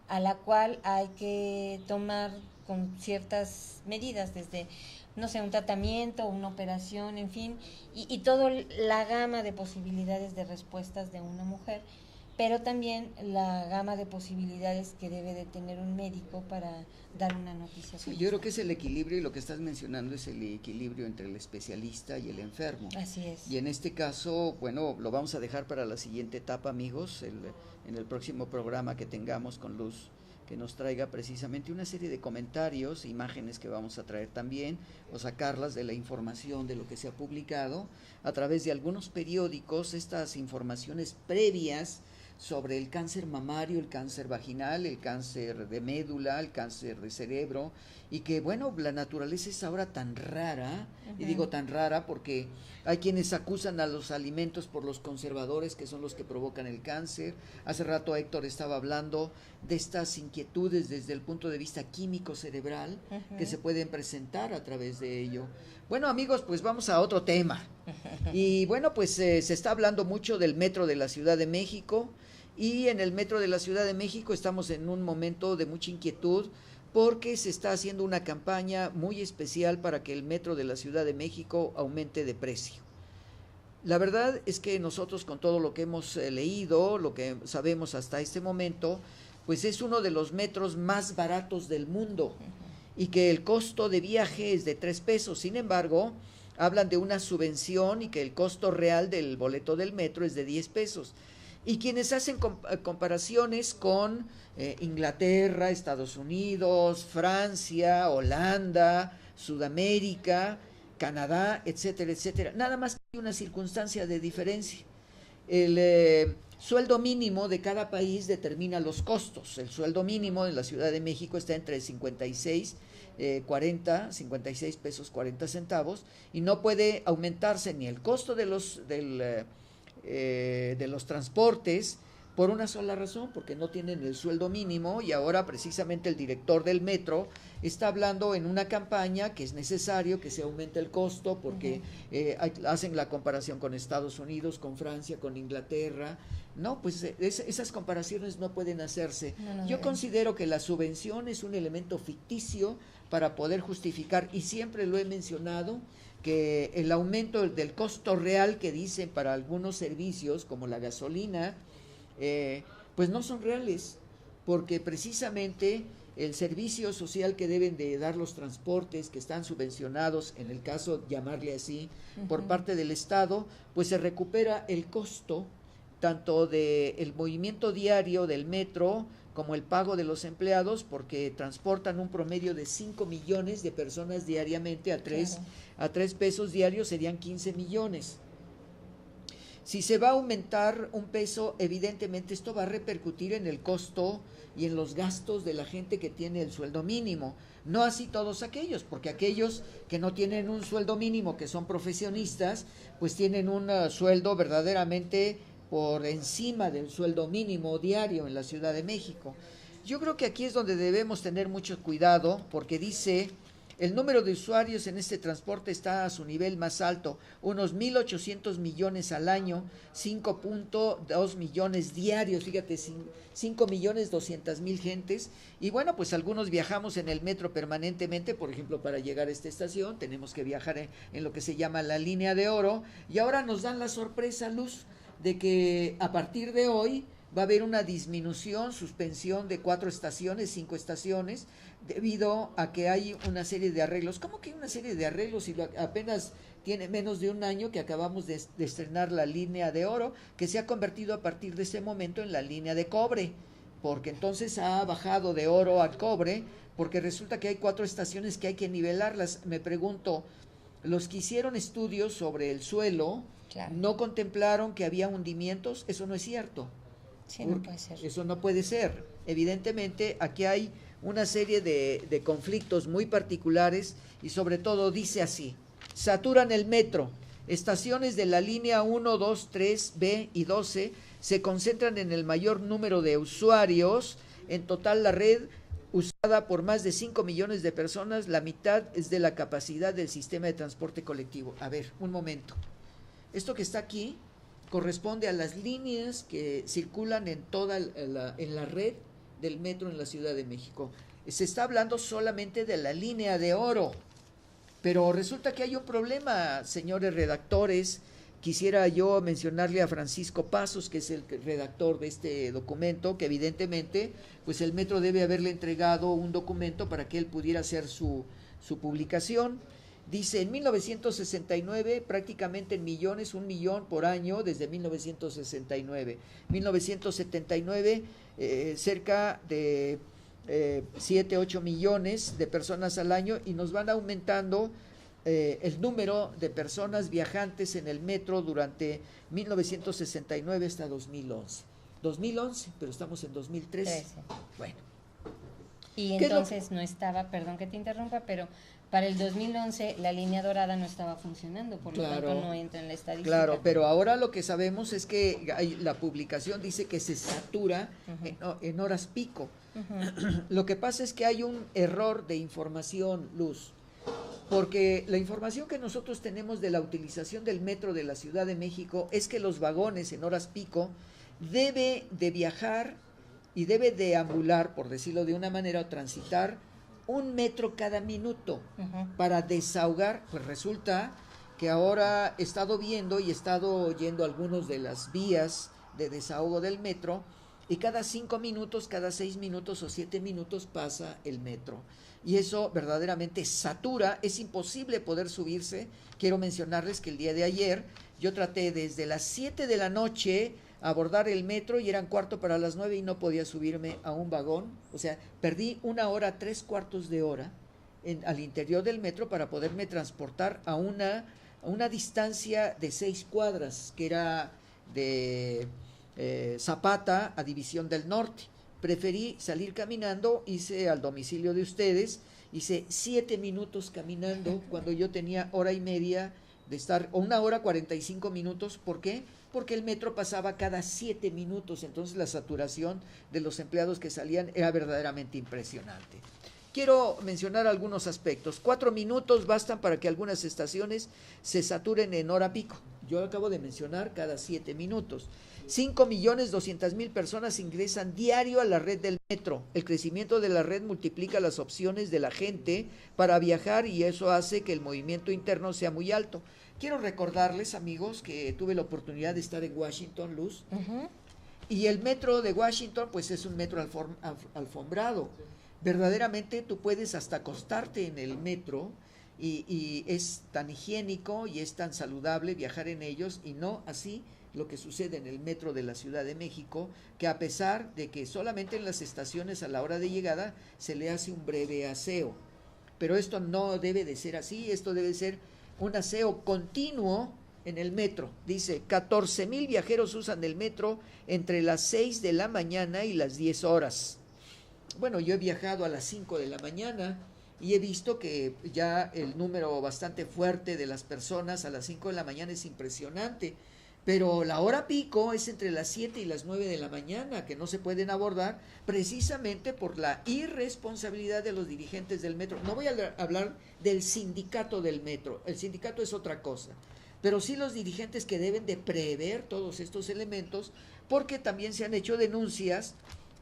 a la cual hay que tomar con ciertas medidas, desde, no sé, un tratamiento, una operación, en fin, y toda la gama de posibilidades de respuestas de una mujer, pero también la gama de posibilidades que debe de tener un médico para dar una noticia. Sí, yo creo que es el equilibrio, y lo que estás mencionando es el equilibrio entre el especialista y el enfermo. Así es. Y en este caso, bueno, lo vamos a dejar para la siguiente etapa, amigos, en el próximo programa que tengamos con Luz, que nos traiga precisamente una serie de comentarios, imágenes que vamos a traer también, o sacarlas de la información de lo que se ha publicado a través de algunos periódicos, estas informaciones previas sobre el cáncer mamario, el cáncer vaginal, el cáncer de médula, el cáncer de cerebro, y que bueno, la naturaleza es ahora tan rara, y digo tan rara porque hay quienes acusan a los alimentos por los conservadores que son los que provocan el cáncer. Hace rato Héctor estaba hablando de estas inquietudes desde el punto de vista químico cerebral que se pueden presentar a través de ello. Bueno, amigos, pues vamos a otro tema. Y bueno, pues se está hablando mucho del metro de la Ciudad de México, y en el metro de la Ciudad de México estamos en un momento de mucha inquietud porque se está haciendo una campaña muy especial para que el metro de la Ciudad de México aumente de precio. La verdad es que nosotros, con todo lo que hemos leído, lo que sabemos hasta este momento, pues es uno de los metros más baratos del mundo y que el costo de viaje es de 3 pesos. Sin embargo, hablan de una subvención y que el costo real del boleto del metro es de 10 pesos. Y quienes hacen comparaciones con Inglaterra, Estados Unidos, Francia, Holanda, Sudamérica, Canadá, etcétera, etcétera. Nada más que hay una circunstancia de diferencia. El sueldo mínimo de cada país determina los costos. El sueldo mínimo en la Ciudad de México está entre 56 pesos 40 centavos, y no puede aumentarse ni el costo de los transportes por una sola razón, porque no tienen el sueldo mínimo. Y ahora precisamente el director del metro está hablando en una campaña que es necesario que se aumente el costo porque hacen la comparación con Estados Unidos, con Francia, con Inglaterra. No, pues esas comparaciones no pueden hacerse. Yo considero que la subvención es un elemento ficticio para poder justificar, y siempre lo he mencionado, que el aumento del costo real que dicen para algunos servicios como la gasolina, pues no son reales, porque precisamente el servicio social que deben de dar los transportes, que están subvencionados, en el caso, llamarle así, por parte del Estado, pues se recupera el costo tanto del movimiento diario del metro como el pago de los empleados, porque transportan un promedio de 5 millones de personas diariamente a 3 pesos diarios, serían 15 millones. Si se va a aumentar un peso, evidentemente esto va a repercutir en el costo y en los gastos de la gente que tiene el sueldo mínimo. No así todos aquellos, porque aquellos que no tienen un sueldo mínimo, que son profesionistas, pues tienen un sueldo verdaderamente por encima del sueldo mínimo diario en la Ciudad de México. Yo creo que aquí es donde debemos tener mucho cuidado, porque dice, el número de usuarios en este transporte está a su nivel más alto, unos 1,800 millones al año, 5.2 millones diarios, fíjate, 5,200,000 gentes, y bueno, pues algunos viajamos en el metro permanentemente, por ejemplo, para llegar a esta estación, tenemos que viajar en lo que se llama la línea de oro, y ahora nos dan la sorpresa, Luz, de que a partir de hoy va a haber una disminución, suspensión de 4 estaciones, 5 estaciones, debido a que hay una serie de arreglos. ¿Cómo que hay una serie de arreglos si apenas tiene menos de un año que acabamos de estrenar la línea de oro, que se ha convertido a partir de ese momento en la línea de cobre? Porque entonces ha bajado de oro a cobre, porque resulta que hay 4 estaciones que hay que nivelarlas. Me pregunto, los que hicieron estudios sobre el suelo, no contemplaron que había hundimientos. Eso no es cierto. Sí, no puede ser. Eso no puede ser. Evidentemente, aquí hay una serie de conflictos muy particulares y sobre todo dice así, saturan el metro, estaciones de la línea 1, 2, 3, B y 12 se concentran en el mayor número de usuarios, en total la red usada por más de 5 millones de personas, la mitad es de la capacidad del sistema de transporte colectivo. A ver, un momento, esto que está aquí corresponde a las líneas que circulan en toda en la red del metro en la Ciudad de México. Se está hablando solamente de la línea de oro, pero resulta que hay un problema, señores redactores. Quisiera yo mencionarle a Francisco Pasos, que es el redactor de este documento, que evidentemente pues el metro debe haberle entregado un documento para que él pudiera hacer su publicación. Dice, en 1969, prácticamente en millones, 1 millón por año desde 1969. 1979, cerca de 7, 8 millones de personas al año, y nos van aumentando el número de personas viajantes en el metro durante 1969 hasta 2011. 2011, pero estamos en 2013. 13. Bueno. Y entonces no estaba, perdón que te interrumpa, pero para el 2011 la línea dorada no estaba funcionando, por lo tanto no entra en la estadística. Claro, pero ahora lo que sabemos es que la publicación dice que se satura en horas pico. Lo que pasa es que hay un error de información, Luz, porque la información que nosotros tenemos de la utilización del metro de la Ciudad de México es que los vagones en horas pico debe de viajar y debe de ambular, por decirlo de una manera, o transitar 1 metro cada minuto para desahogar. Pues resulta que ahora he estado viendo y he estado oyendo algunos de las vías de desahogo del metro, y cada 5 minutos, cada 6 minutos o 7 minutos pasa el metro. Y eso verdaderamente satura, es imposible poder subirse. Quiero mencionarles que el día de ayer yo traté desde las 7 de la noche abordar el metro y eran 8:45 y no podía subirme a un vagón. O sea, perdí 1 hora, 3/4 de hora al interior del metro para poderme transportar a una distancia de 6 cuadras, que era de Zapata a División del Norte. Preferí salir caminando, hice al domicilio de ustedes, hice 7 minutos caminando cuando yo tenía 1:30 de estar, o 1 hora 45 minutos. ¿Por qué? Porque el metro pasaba cada 7 minutos, entonces la saturación de los empleados que salían era verdaderamente impresionante. Quiero mencionar algunos aspectos. 4 minutos bastan para que algunas estaciones se saturen en hora pico. Yo acabo de mencionar cada 7 minutos. 5,200,000 personas ingresan diario a la red del metro. El crecimiento de la red multiplica las opciones de la gente para viajar y eso hace que el movimiento interno sea muy alto. Quiero recordarles, amigos, que tuve la oportunidad de estar en Washington, Luz, y el metro de Washington pues es un metro alfombrado. Verdaderamente tú puedes hasta acostarte en el metro y es tan higiénico y es tan saludable viajar en ellos, y no así lo que sucede en el metro de la Ciudad de México, que a pesar de que solamente en las estaciones a la hora de llegada se le hace un breve aseo, pero esto no debe de ser así, esto debe ser un aseo continuo en el metro. Dice, 14,000 viajeros usan el metro entre las 6 de la mañana y las 10 horas. Bueno, yo he viajado a las 5 de la mañana y he visto que ya el número bastante fuerte de las personas a las 5 de la mañana es impresionante, pero la hora pico es entre las 7 y las 9 de la mañana, que no se pueden abordar precisamente por la irresponsabilidad de los dirigentes del metro. No voy a hablar del sindicato del metro, el sindicato es otra cosa, pero sí los dirigentes que deben de prever todos estos elementos, porque también se han hecho denuncias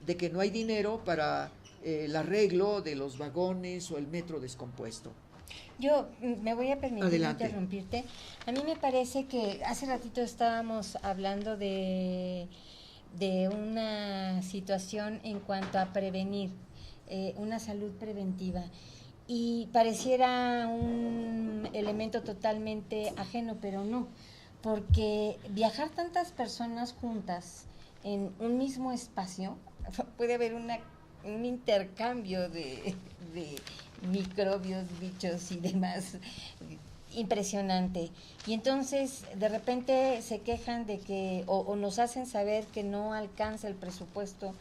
de que no hay dinero para el arreglo de los vagones o el metro descompuesto. Yo me voy a permitir Adelante. interrumpirte. A mí me parece que hace ratito estábamos hablando de una situación en cuanto a prevenir, una salud preventiva. Y pareciera un elemento totalmente ajeno, pero no, porque viajar tantas personas juntas en un mismo espacio, puede haber un intercambio de microbios, bichos y demás impresionante. Y entonces de repente se quejan de que, o nos hacen saber que no alcanza el presupuesto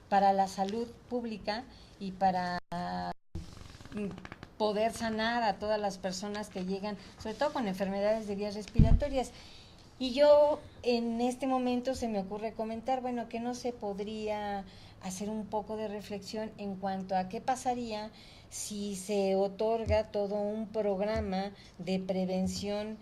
para la salud pública y para poder sanar a todas las personas que llegan, sobre todo con enfermedades de vías respiratorias. Y yo en este momento se me ocurre comentar, bueno, que no se podría hacer un poco de reflexión en cuanto a qué pasaría si se otorga todo un programa de prevención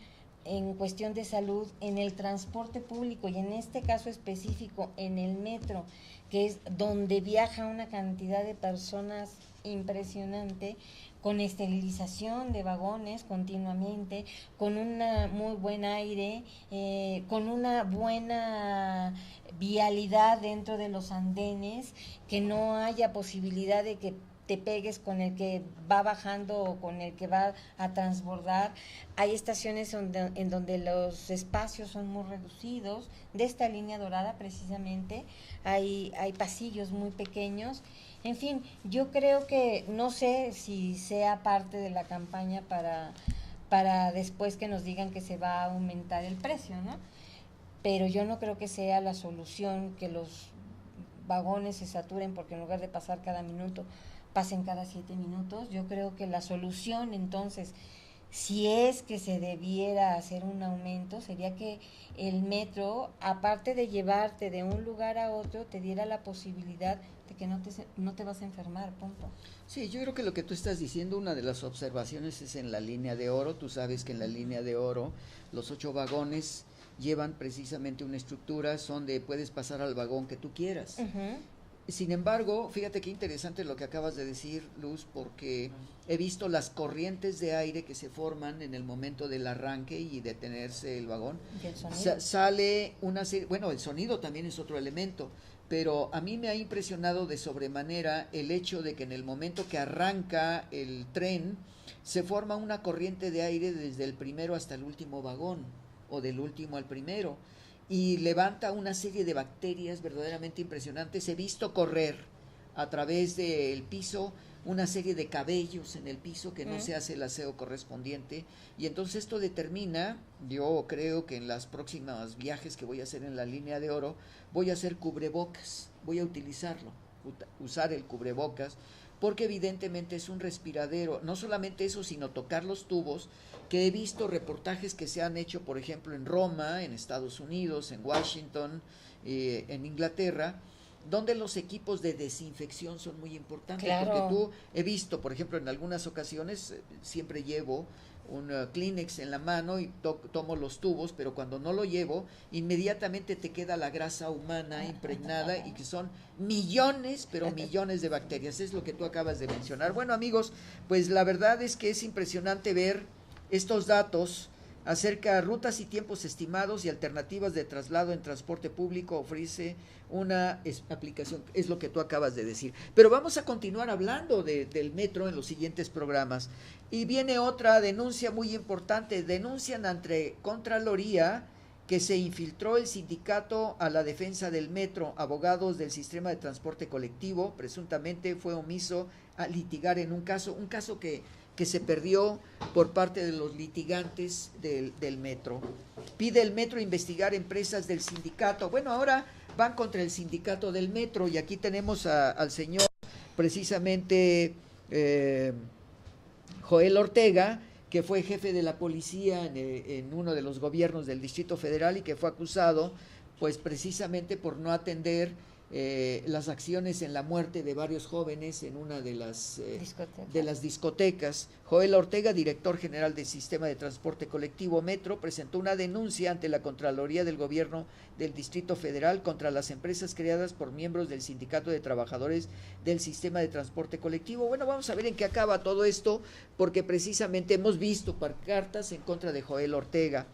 en cuestión de salud en el transporte público, y en este caso específico en el metro, que es donde viaja una cantidad de personas impresionante, con esterilización de vagones continuamente, con un muy buen aire, con una buena vialidad dentro de los andenes, que no haya posibilidad de que te pegues con el que va bajando o con el que va a transbordar. Hay estaciones en donde los espacios son muy reducidos, de esta línea dorada precisamente, hay pasillos muy pequeños. En fin, yo creo que no sé si sea parte de la campaña para después que nos digan que se va a aumentar el precio, ¿no? Pero yo no creo que sea la solución que los vagones se saturen, porque en lugar de pasar cada minuto, pasen cada 7 minutos. Yo creo que la solución entonces, si es que se debiera hacer un aumento, sería que el metro, aparte de llevarte de un lugar a otro, te diera la posibilidad de que no te vas a enfermar, punto. Sí, yo creo que lo que tú estás diciendo, una de las observaciones es en la línea de oro. Tú sabes que en la línea de oro los 8 vagones llevan precisamente una estructura donde puedes pasar al vagón que tú quieras. Uh-huh. Sin embargo, fíjate qué interesante lo que acabas de decir, Luz, porque he visto las corrientes de aire que se forman en el momento del arranque y detenerse el vagón. ¿Y el sonido? Sale una serie, bueno, el sonido también es otro elemento, pero a mí me ha impresionado de sobremanera el hecho de que en el momento que arranca el tren se forma una corriente de aire desde el primero hasta el último vagón, o del último al primero, y levanta una serie de bacterias verdaderamente impresionantes. He visto correr a través del piso una serie de cabellos en el piso que no se hace el aseo correspondiente, y entonces esto determina, yo creo que en las próximas viajes que voy a hacer en la línea de oro, voy a hacer cubrebocas, voy a utilizarlo, usar el cubrebocas, porque evidentemente es un respiradero. No solamente eso, sino tocar los tubos, que he visto reportajes que se han hecho, por ejemplo, en Roma, en Estados Unidos, en Washington, en Inglaterra, donde los equipos de desinfección son muy importantes. Claro. Porque he visto, por ejemplo, en algunas ocasiones, siempre llevo un Kleenex en la mano y tomo los tubos, pero cuando no lo llevo, inmediatamente te queda la grasa humana impregnada, y que son millones, pero millones de bacterias. Es lo que tú acabas de mencionar. Bueno, amigos, pues la verdad es que es impresionante ver estos datos acerca de rutas y tiempos estimados y alternativas de traslado en transporte público, ofrece una aplicación, es lo que tú acabas de decir. Pero vamos a continuar hablando del metro en los siguientes programas. Y viene otra denuncia muy importante, denuncian ante Contraloría que se infiltró el sindicato a la defensa del metro, abogados del sistema de transporte colectivo, presuntamente fue omiso a litigar en un caso que se perdió por parte de los litigantes del metro. Pide el metro investigar empresas del sindicato. Bueno, ahora van contra el sindicato del metro y aquí tenemos al señor precisamente Joel Ortega, que fue jefe de la policía en uno de los gobiernos del Distrito Federal y que fue acusado pues precisamente por no atender las acciones en la muerte de varios jóvenes en una de las discotecas. Joel Ortega, director general del Sistema de Transporte Colectivo Metro, presentó una denuncia ante la Contraloría del Gobierno del Distrito Federal contra las empresas creadas por miembros del Sindicato de Trabajadores del Sistema de Transporte Colectivo. Bueno, vamos a ver en qué acaba todo esto, porque precisamente hemos visto pancartas en contra de Joel Ortega.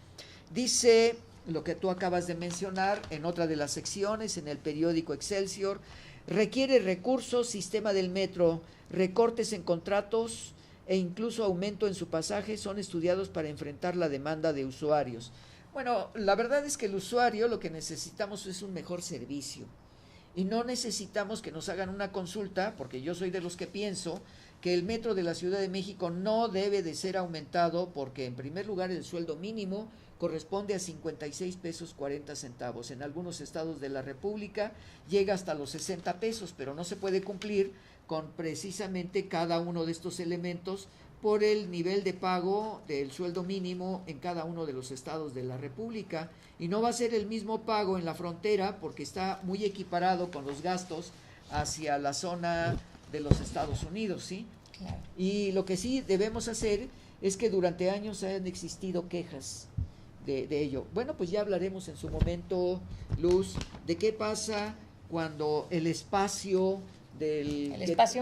Dice lo que tú acabas de mencionar en otra de las secciones, en el periódico Excelsior: requiere recursos, sistema del metro, recortes en contratos e incluso aumento en su pasaje son estudiados para enfrentar la demanda de usuarios. Bueno, la verdad es que el usuario lo que necesitamos es un mejor servicio y no necesitamos que nos hagan una consulta, porque yo soy de los que pienso que el metro de la Ciudad de México no debe de ser aumentado, porque en primer lugar el sueldo mínimo corresponde a 56 pesos 40 centavos. En algunos estados de la República llega hasta los 60 pesos, pero no se puede cumplir con precisamente cada uno de estos elementos por el nivel de pago del sueldo mínimo en cada uno de los estados de la República. Y no va a ser el mismo pago en la frontera porque está muy equiparado con los gastos hacia la zona de los Estados Unidos, ¿sí? Claro. Y lo que sí debemos hacer es que durante años hayan existido quejas de ello. Bueno, pues ya hablaremos en su momento, Luz, de qué pasa cuando el espacio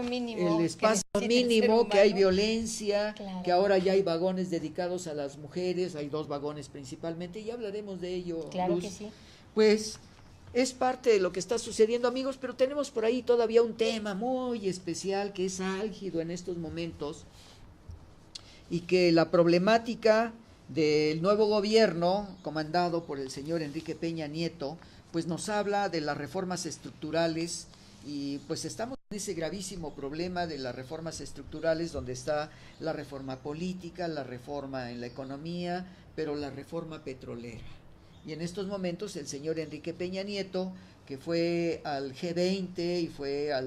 mínimo que hay violencia, claro, que ahora ya hay vagones dedicados a las mujeres, hay 2 vagones principalmente, y ya hablaremos de ello, claro, Luz. Que sí. Pues es parte de lo que está sucediendo, amigos, pero tenemos por ahí todavía un tema muy especial que es álgido en estos momentos y que la problemática del nuevo gobierno comandado por el señor Enrique Peña Nieto pues nos habla de las reformas estructurales, y pues estamos en ese gravísimo problema de las reformas estructurales, donde está la reforma política, la reforma en la economía, pero la reforma petrolera. Y en estos momentos el señor Enrique Peña Nieto, que fue al G20 y fue a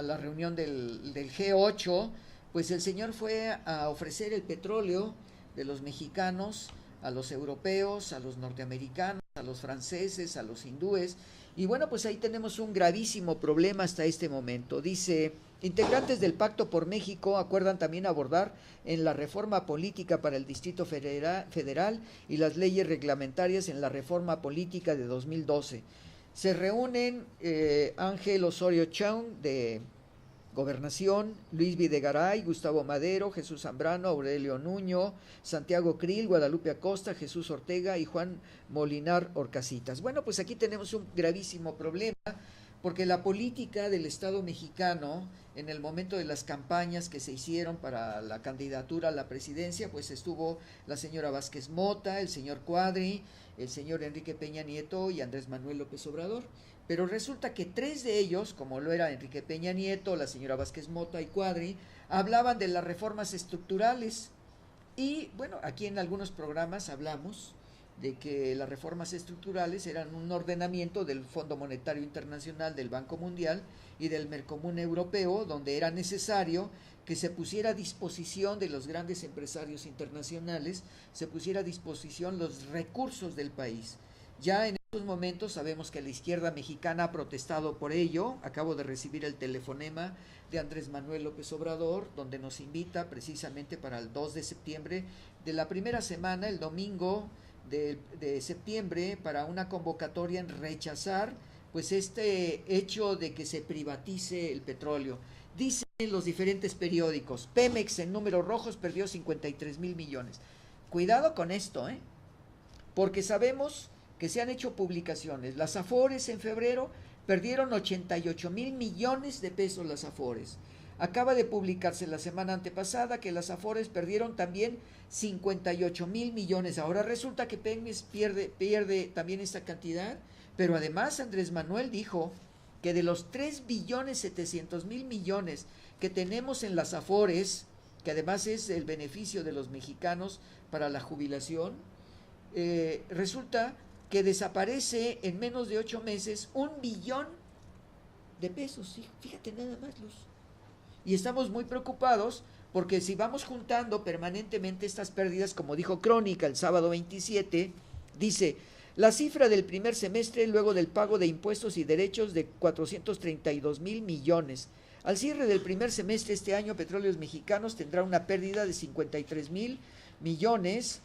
la reunión del G8, pues el señor fue a ofrecer el petróleo de los mexicanos a los europeos, a los norteamericanos, a los franceses, a los hindúes, y bueno, pues ahí tenemos un gravísimo problema hasta este momento. Dice: integrantes del Pacto por México acuerdan también abordar en la reforma política para el Distrito Federal y las leyes reglamentarias en la reforma política de 2012. Se reúnen Ángel Osorio Chong de Gobernación, Luis Videgaray, Gustavo Madero, Jesús Zambrano, Aurelio Nuño, Santiago Krill, Guadalupe Acosta, Jesús Ortega y Juan Molinar Orcasitas. Bueno, pues aquí tenemos un gravísimo problema, porque la política del Estado mexicano, en el momento de las campañas que se hicieron para la candidatura a la presidencia, pues estuvo la señora Vázquez Mota, el señor Cuadri, el señor Enrique Peña Nieto y Andrés Manuel López Obrador. Pero resulta que 3 de ellos, como lo era Enrique Peña Nieto, la señora Vázquez Mota y Cuadri, hablaban de las reformas estructurales. Y bueno, aquí en algunos programas hablamos de que las reformas estructurales eran un ordenamiento del Fondo Monetario Internacional, del Banco Mundial y del Mercomún Europeo, donde era necesario que se pusiera a disposición de los grandes empresarios internacionales, se pusiera a disposición los recursos del país. Ya en estos momentos sabemos que la izquierda mexicana ha protestado por ello. Acabo de recibir el telefonema de Andrés Manuel López Obrador, donde nos invita precisamente para el 2 de septiembre de la primera semana, el domingo de septiembre, para una convocatoria en rechazar pues este hecho de que se privatice el petróleo. Dicen los diferentes periódicos, Pemex en números rojos perdió 53,000 millones. Cuidado con esto, porque sabemos que se han hecho publicaciones. Las Afores en febrero perdieron 88,000 millones de pesos las Afores. Acaba de publicarse la semana antepasada que las Afores perdieron también 58,000 millones. Ahora resulta que Pemex pierde también esta cantidad, pero además Andrés Manuel dijo que de los 3,700,000 millones que tenemos en las Afores, que además es el beneficio de los mexicanos para la jubilación, resulta que desaparece en menos de 8 meses 1,000,000,000 de pesos. Fíjate nada más, Luz. Y estamos muy preocupados porque si vamos juntando permanentemente estas pérdidas, como dijo Crónica el sábado 27, dice: la cifra del primer semestre luego del pago de impuestos y derechos de 432,000 millones. Al cierre del primer semestre este año, Petróleos Mexicanos tendrá una pérdida de 53,000 millones.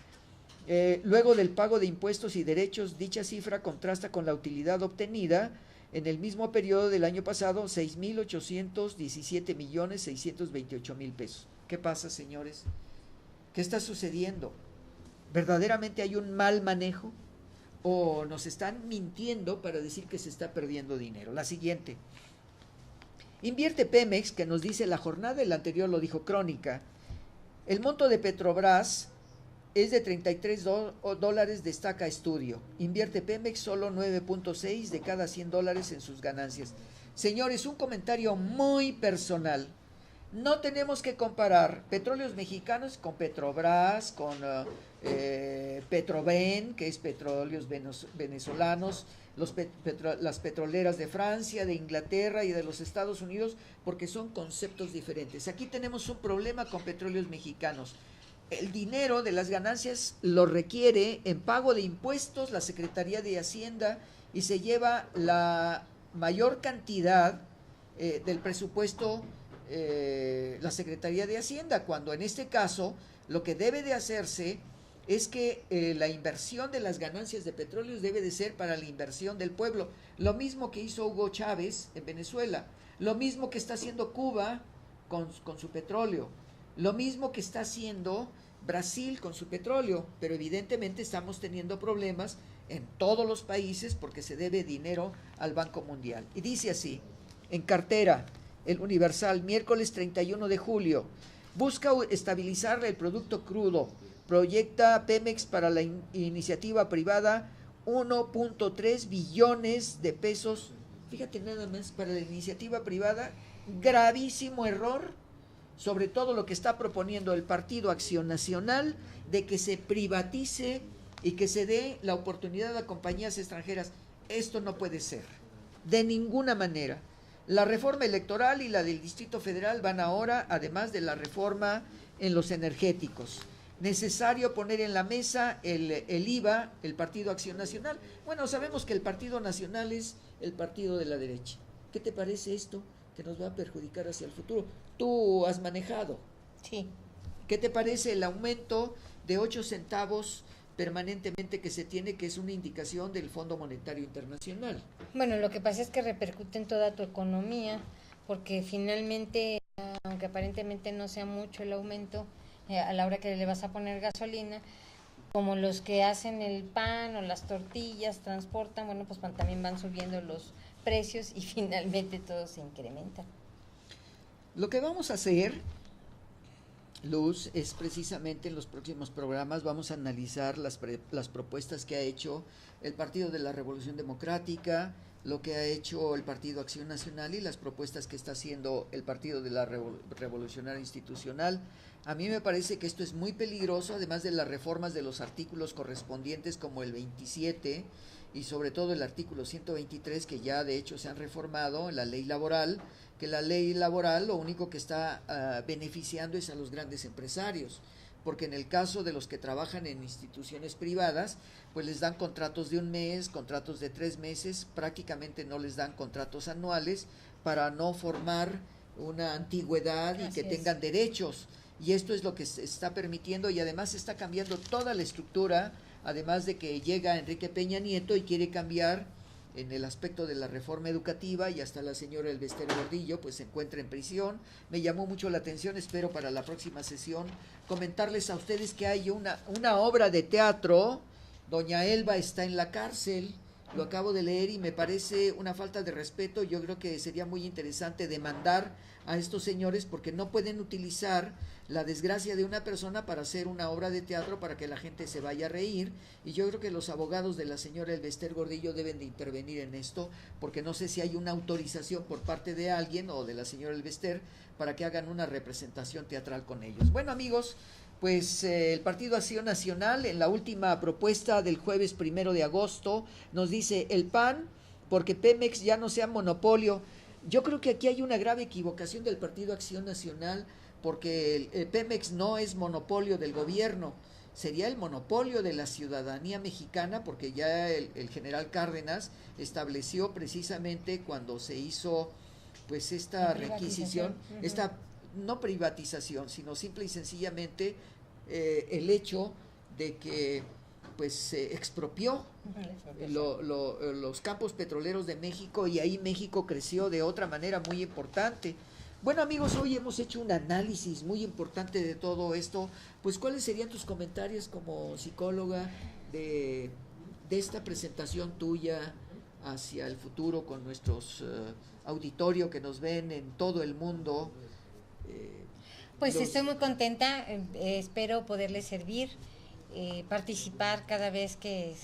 Luego del pago de impuestos y derechos, dicha cifra contrasta con la utilidad obtenida en el mismo periodo del año pasado, 6,817 millones 628 mil pesos. ¿Qué pasa, señores? ¿Qué está sucediendo? ¿Verdaderamente hay un mal manejo? ¿O nos están mintiendo para decir que se está perdiendo dinero? La siguiente. Invierte Pemex, que nos dice la jornada, el anterior lo dijo Crónica. El monto de Petrobras es de $33, destaca estudio. Invierte Pemex solo 9.6 de cada $100 en sus ganancias. Señores, un comentario muy personal. No tenemos que comparar Petróleos Mexicanos con Petrobras, con Petroven, que es Petróleos Venezolanos, las petroleras de Francia, de Inglaterra y de los Estados Unidos, porque son conceptos diferentes. Aquí tenemos un problema con Petróleos Mexicanos. El dinero de las ganancias lo requiere en pago de impuestos la Secretaría de Hacienda y se lleva la mayor cantidad del presupuesto la Secretaría de Hacienda, cuando en este caso lo que debe de hacerse es que la inversión de las ganancias de petróleos debe de ser para la inversión del pueblo. Lo mismo que hizo Hugo Chávez en Venezuela, lo mismo que está haciendo Cuba con su petróleo, lo mismo que está haciendo Brasil con su petróleo, pero evidentemente estamos teniendo problemas en todos los países porque se debe dinero al Banco Mundial. Y dice así, en cartera, el Universal, miércoles 31 de julio, busca estabilizar el producto crudo, proyecta Pemex para la iniciativa privada 1.3 billones de pesos. Fíjate nada más, para la iniciativa privada, gravísimo error, sobre todo lo que está proponiendo el Partido Acción Nacional, de que se privatice y que se dé la oportunidad a compañías extranjeras. Esto no puede ser, de ninguna manera. La reforma electoral y la del Distrito Federal van ahora, además de la reforma en los energéticos. Necesario poner en la mesa el IVA, el Partido Acción Nacional. Bueno, sabemos que el Partido Nacional es el partido de la derecha. ¿Qué te parece esto que nos va a perjudicar hacia el futuro? Tú has manejado. Sí. ¿Qué te parece el aumento de 8 centavos permanentemente que se tiene, que es una indicación del Fondo Monetario Internacional? Bueno, lo que pasa es que repercute en toda tu economía, porque finalmente, aunque aparentemente no sea mucho el aumento, a la hora que le vas a poner gasolina, como los que hacen el pan o las tortillas, transportan, bueno, pues también van subiendo los precios y finalmente todo se incrementa. Lo que vamos a hacer, Luz, es precisamente en los próximos programas vamos a analizar las propuestas que ha hecho el Partido de la Revolución Democrática, lo que ha hecho el Partido Acción Nacional y las propuestas que está haciendo el Partido de la Revolucionaria Institucional. A mí me parece que esto es muy peligroso, además de las reformas de los artículos correspondientes como el 27 y sobre todo el artículo 123, que ya de hecho se han reformado en la ley laboral, que la ley laboral lo único que está beneficiando es a los grandes empresarios, porque en el caso de los que trabajan en instituciones privadas, pues les dan contratos de 1 mes, contratos de 3 meses, prácticamente no les dan contratos anuales para no formar una antigüedad y que tengan derechos. Y esto es lo que se está permitiendo y además se está cambiando toda la estructura, además de que llega Enrique Peña Nieto y quiere cambiar en el aspecto de la reforma educativa, y hasta la señora Elbester Gordillo pues se encuentra en prisión. Me llamó mucho la atención, espero para la próxima sesión comentarles a ustedes que hay una obra de teatro. Doña Elba está en la cárcel, lo acabo de leer y me parece una falta de respeto. Yo creo que sería muy interesante demandar a estos señores porque no pueden utilizar la desgracia de una persona para hacer una obra de teatro para que la gente se vaya a reír, y yo creo que los abogados de la señora Elbester Gordillo deben de intervenir en esto, porque no sé si hay una autorización por parte de alguien o de la señora Elbester para que hagan una representación teatral con ellos. Bueno, amigos, pues el Partido Acción Nacional en la última propuesta del jueves 1 de agosto nos dice: el PAN, porque Pemex ya no sea monopolio. Yo creo que aquí hay una grave equivocación del Partido Acción Nacional, porque el Pemex no es monopolio del gobierno, sería el monopolio de la ciudadanía mexicana, porque ya el general Cárdenas estableció precisamente cuando se hizo pues esta requisición, esta no privatización, sino simple y sencillamente el hecho de que pues se expropió los campos petroleros de México, y ahí México creció de otra manera muy importante. Bueno, amigos, hoy hemos hecho un análisis muy importante de todo esto. Pues, ¿cuáles serían tus comentarios como psicóloga de esta presentación tuya hacia el futuro con nuestros auditorio que nos ven en todo el mundo? Pues estoy muy contenta, espero poderles servir, participar cada vez que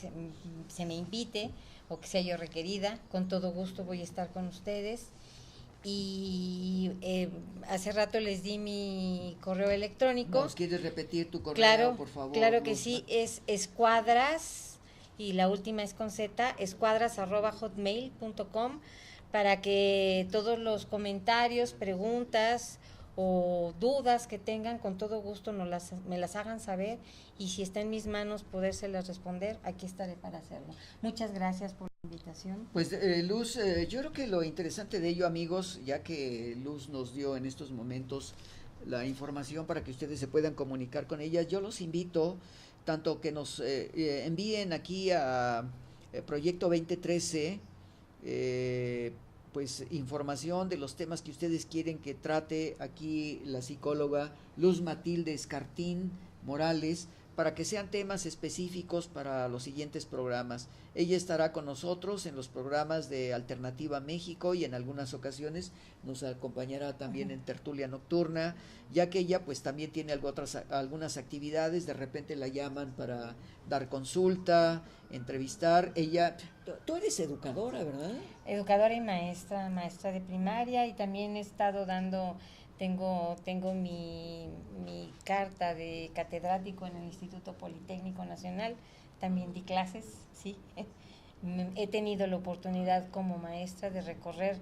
se me invite o que sea yo requerida. Con todo gusto voy a estar con ustedes. Y hace rato les di mi correo electrónico. ¿Nos quieres repetir tu correo, claro, por favor? Claro que sí, es escuadras, y la última es con Z, escuadras@hotmail.com, para que todos los comentarios, preguntas o dudas que tengan, con todo gusto me las hagan saber, y si está en mis manos podérselas responder, aquí estaré para hacerlo. Muchas gracias por la invitación. Pues Luz, yo creo que lo interesante de ello, amigos, ya que Luz nos dio en estos momentos la información para que ustedes se puedan comunicar con ella, yo los invito tanto que nos envíen aquí a Proyecto 2013 pues información de los temas que ustedes quieren que trate aquí la psicóloga Luz Matilde Escartín Morales, para que sean temas específicos para los siguientes programas. Ella estará con nosotros en los programas de Alternativa México, y en algunas ocasiones nos acompañará también en Tertulia Nocturna, ya que ella pues también tiene algunas actividades. De repente la llaman para dar consulta, entrevistar. Ella, tú eres educadora, ¿verdad? Educadora y maestra de primaria, y también he estado dando... Tengo mi carta de catedrático en el Instituto Politécnico Nacional, también di clases, sí. He tenido la oportunidad como maestra de recorrer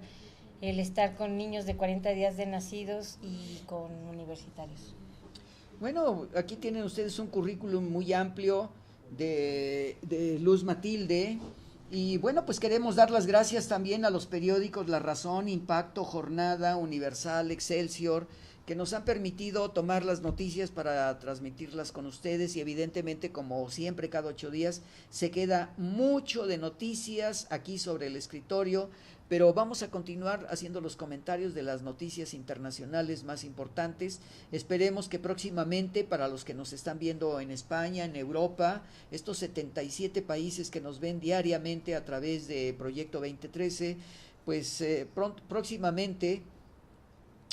el estar con niños de 40 días de nacidos y con universitarios. Bueno, aquí tienen ustedes un currículum muy amplio de Luz Matilde. Y bueno, pues queremos dar las gracias también a los periódicos La Razón, Impacto, Jornada, Universal, Excelsior, que nos han permitido tomar las noticias para transmitirlas con ustedes, y evidentemente, como siempre, cada 8 días se queda mucho de noticias aquí sobre el escritorio, pero vamos a continuar haciendo los comentarios de las noticias internacionales más importantes. Esperemos que próximamente, para los que nos están viendo en España, en Europa, estos 77 países que nos ven diariamente a través de Proyecto 2013, pues próximamente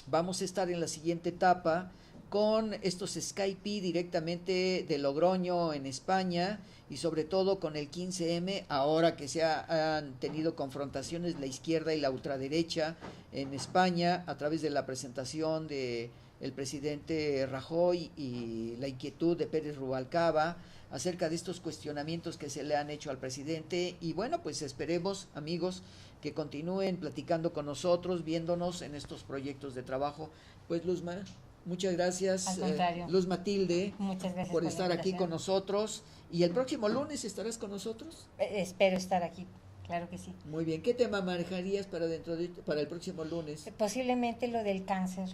vamos a estar en la siguiente etapa con estos Skype directamente de Logroño en España, y sobre todo con el 15M, ahora que se han tenido confrontaciones la izquierda y la ultraderecha en España a través de la presentación de el presidente Rajoy y la inquietud de Pérez Rubalcaba acerca de estos cuestionamientos que se le han hecho al presidente. Y bueno, pues esperemos, amigos, que continúen platicando con nosotros, viéndonos en estos proyectos de trabajo. Pues Luzma, muchas gracias. Al contrario. Luz Matilde, muchas gracias por estar aquí con nosotros. ¿Y el próximo lunes estarás con nosotros? Espero estar aquí, claro que sí. Muy bien. ¿Qué tema manejarías para el próximo lunes? Posiblemente lo del cáncer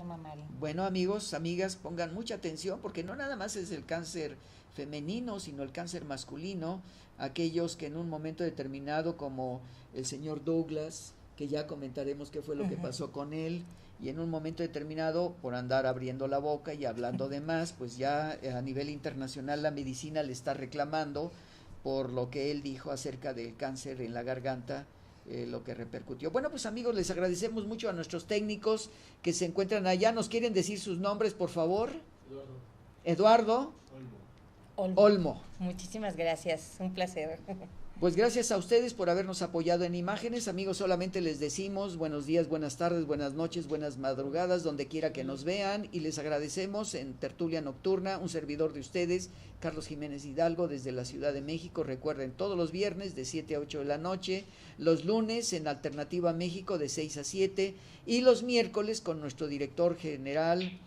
mamario. Bueno, amigos, amigas, pongan mucha atención, porque no nada más es el cáncer femenino, sino el cáncer masculino, aquellos que en un momento determinado, como el señor Douglas, que ya comentaremos qué fue lo que pasó con él, y en un momento determinado, por andar abriendo la boca y hablando de más, pues ya a nivel internacional la medicina le está reclamando por lo que él dijo acerca del cáncer en la garganta, lo que repercutió. Bueno, pues amigos, les agradecemos mucho a nuestros técnicos que se encuentran allá. ¿Nos quieren decir sus nombres, por favor? Eduardo. Olmo. Muchísimas gracias, un placer. Pues gracias a ustedes por habernos apoyado en imágenes. Amigos, solamente les decimos buenos días, buenas tardes, buenas noches, buenas madrugadas, donde quiera que nos vean, y les agradecemos en Tertulia Nocturna, un servidor de ustedes, Carlos Jiménez Hidalgo, desde la Ciudad de México. Recuerden, todos los viernes de 7 a 8 de la noche, los lunes en Alternativa México de 6 a 7, y los miércoles con nuestro director general,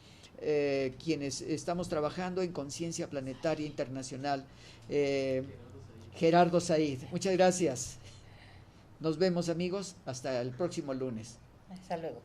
quienes estamos trabajando en Conciencia Planetaria Internacional, Gerardo Said. Muchas gracias. Nos vemos, amigos, hasta el próximo lunes. Hasta luego.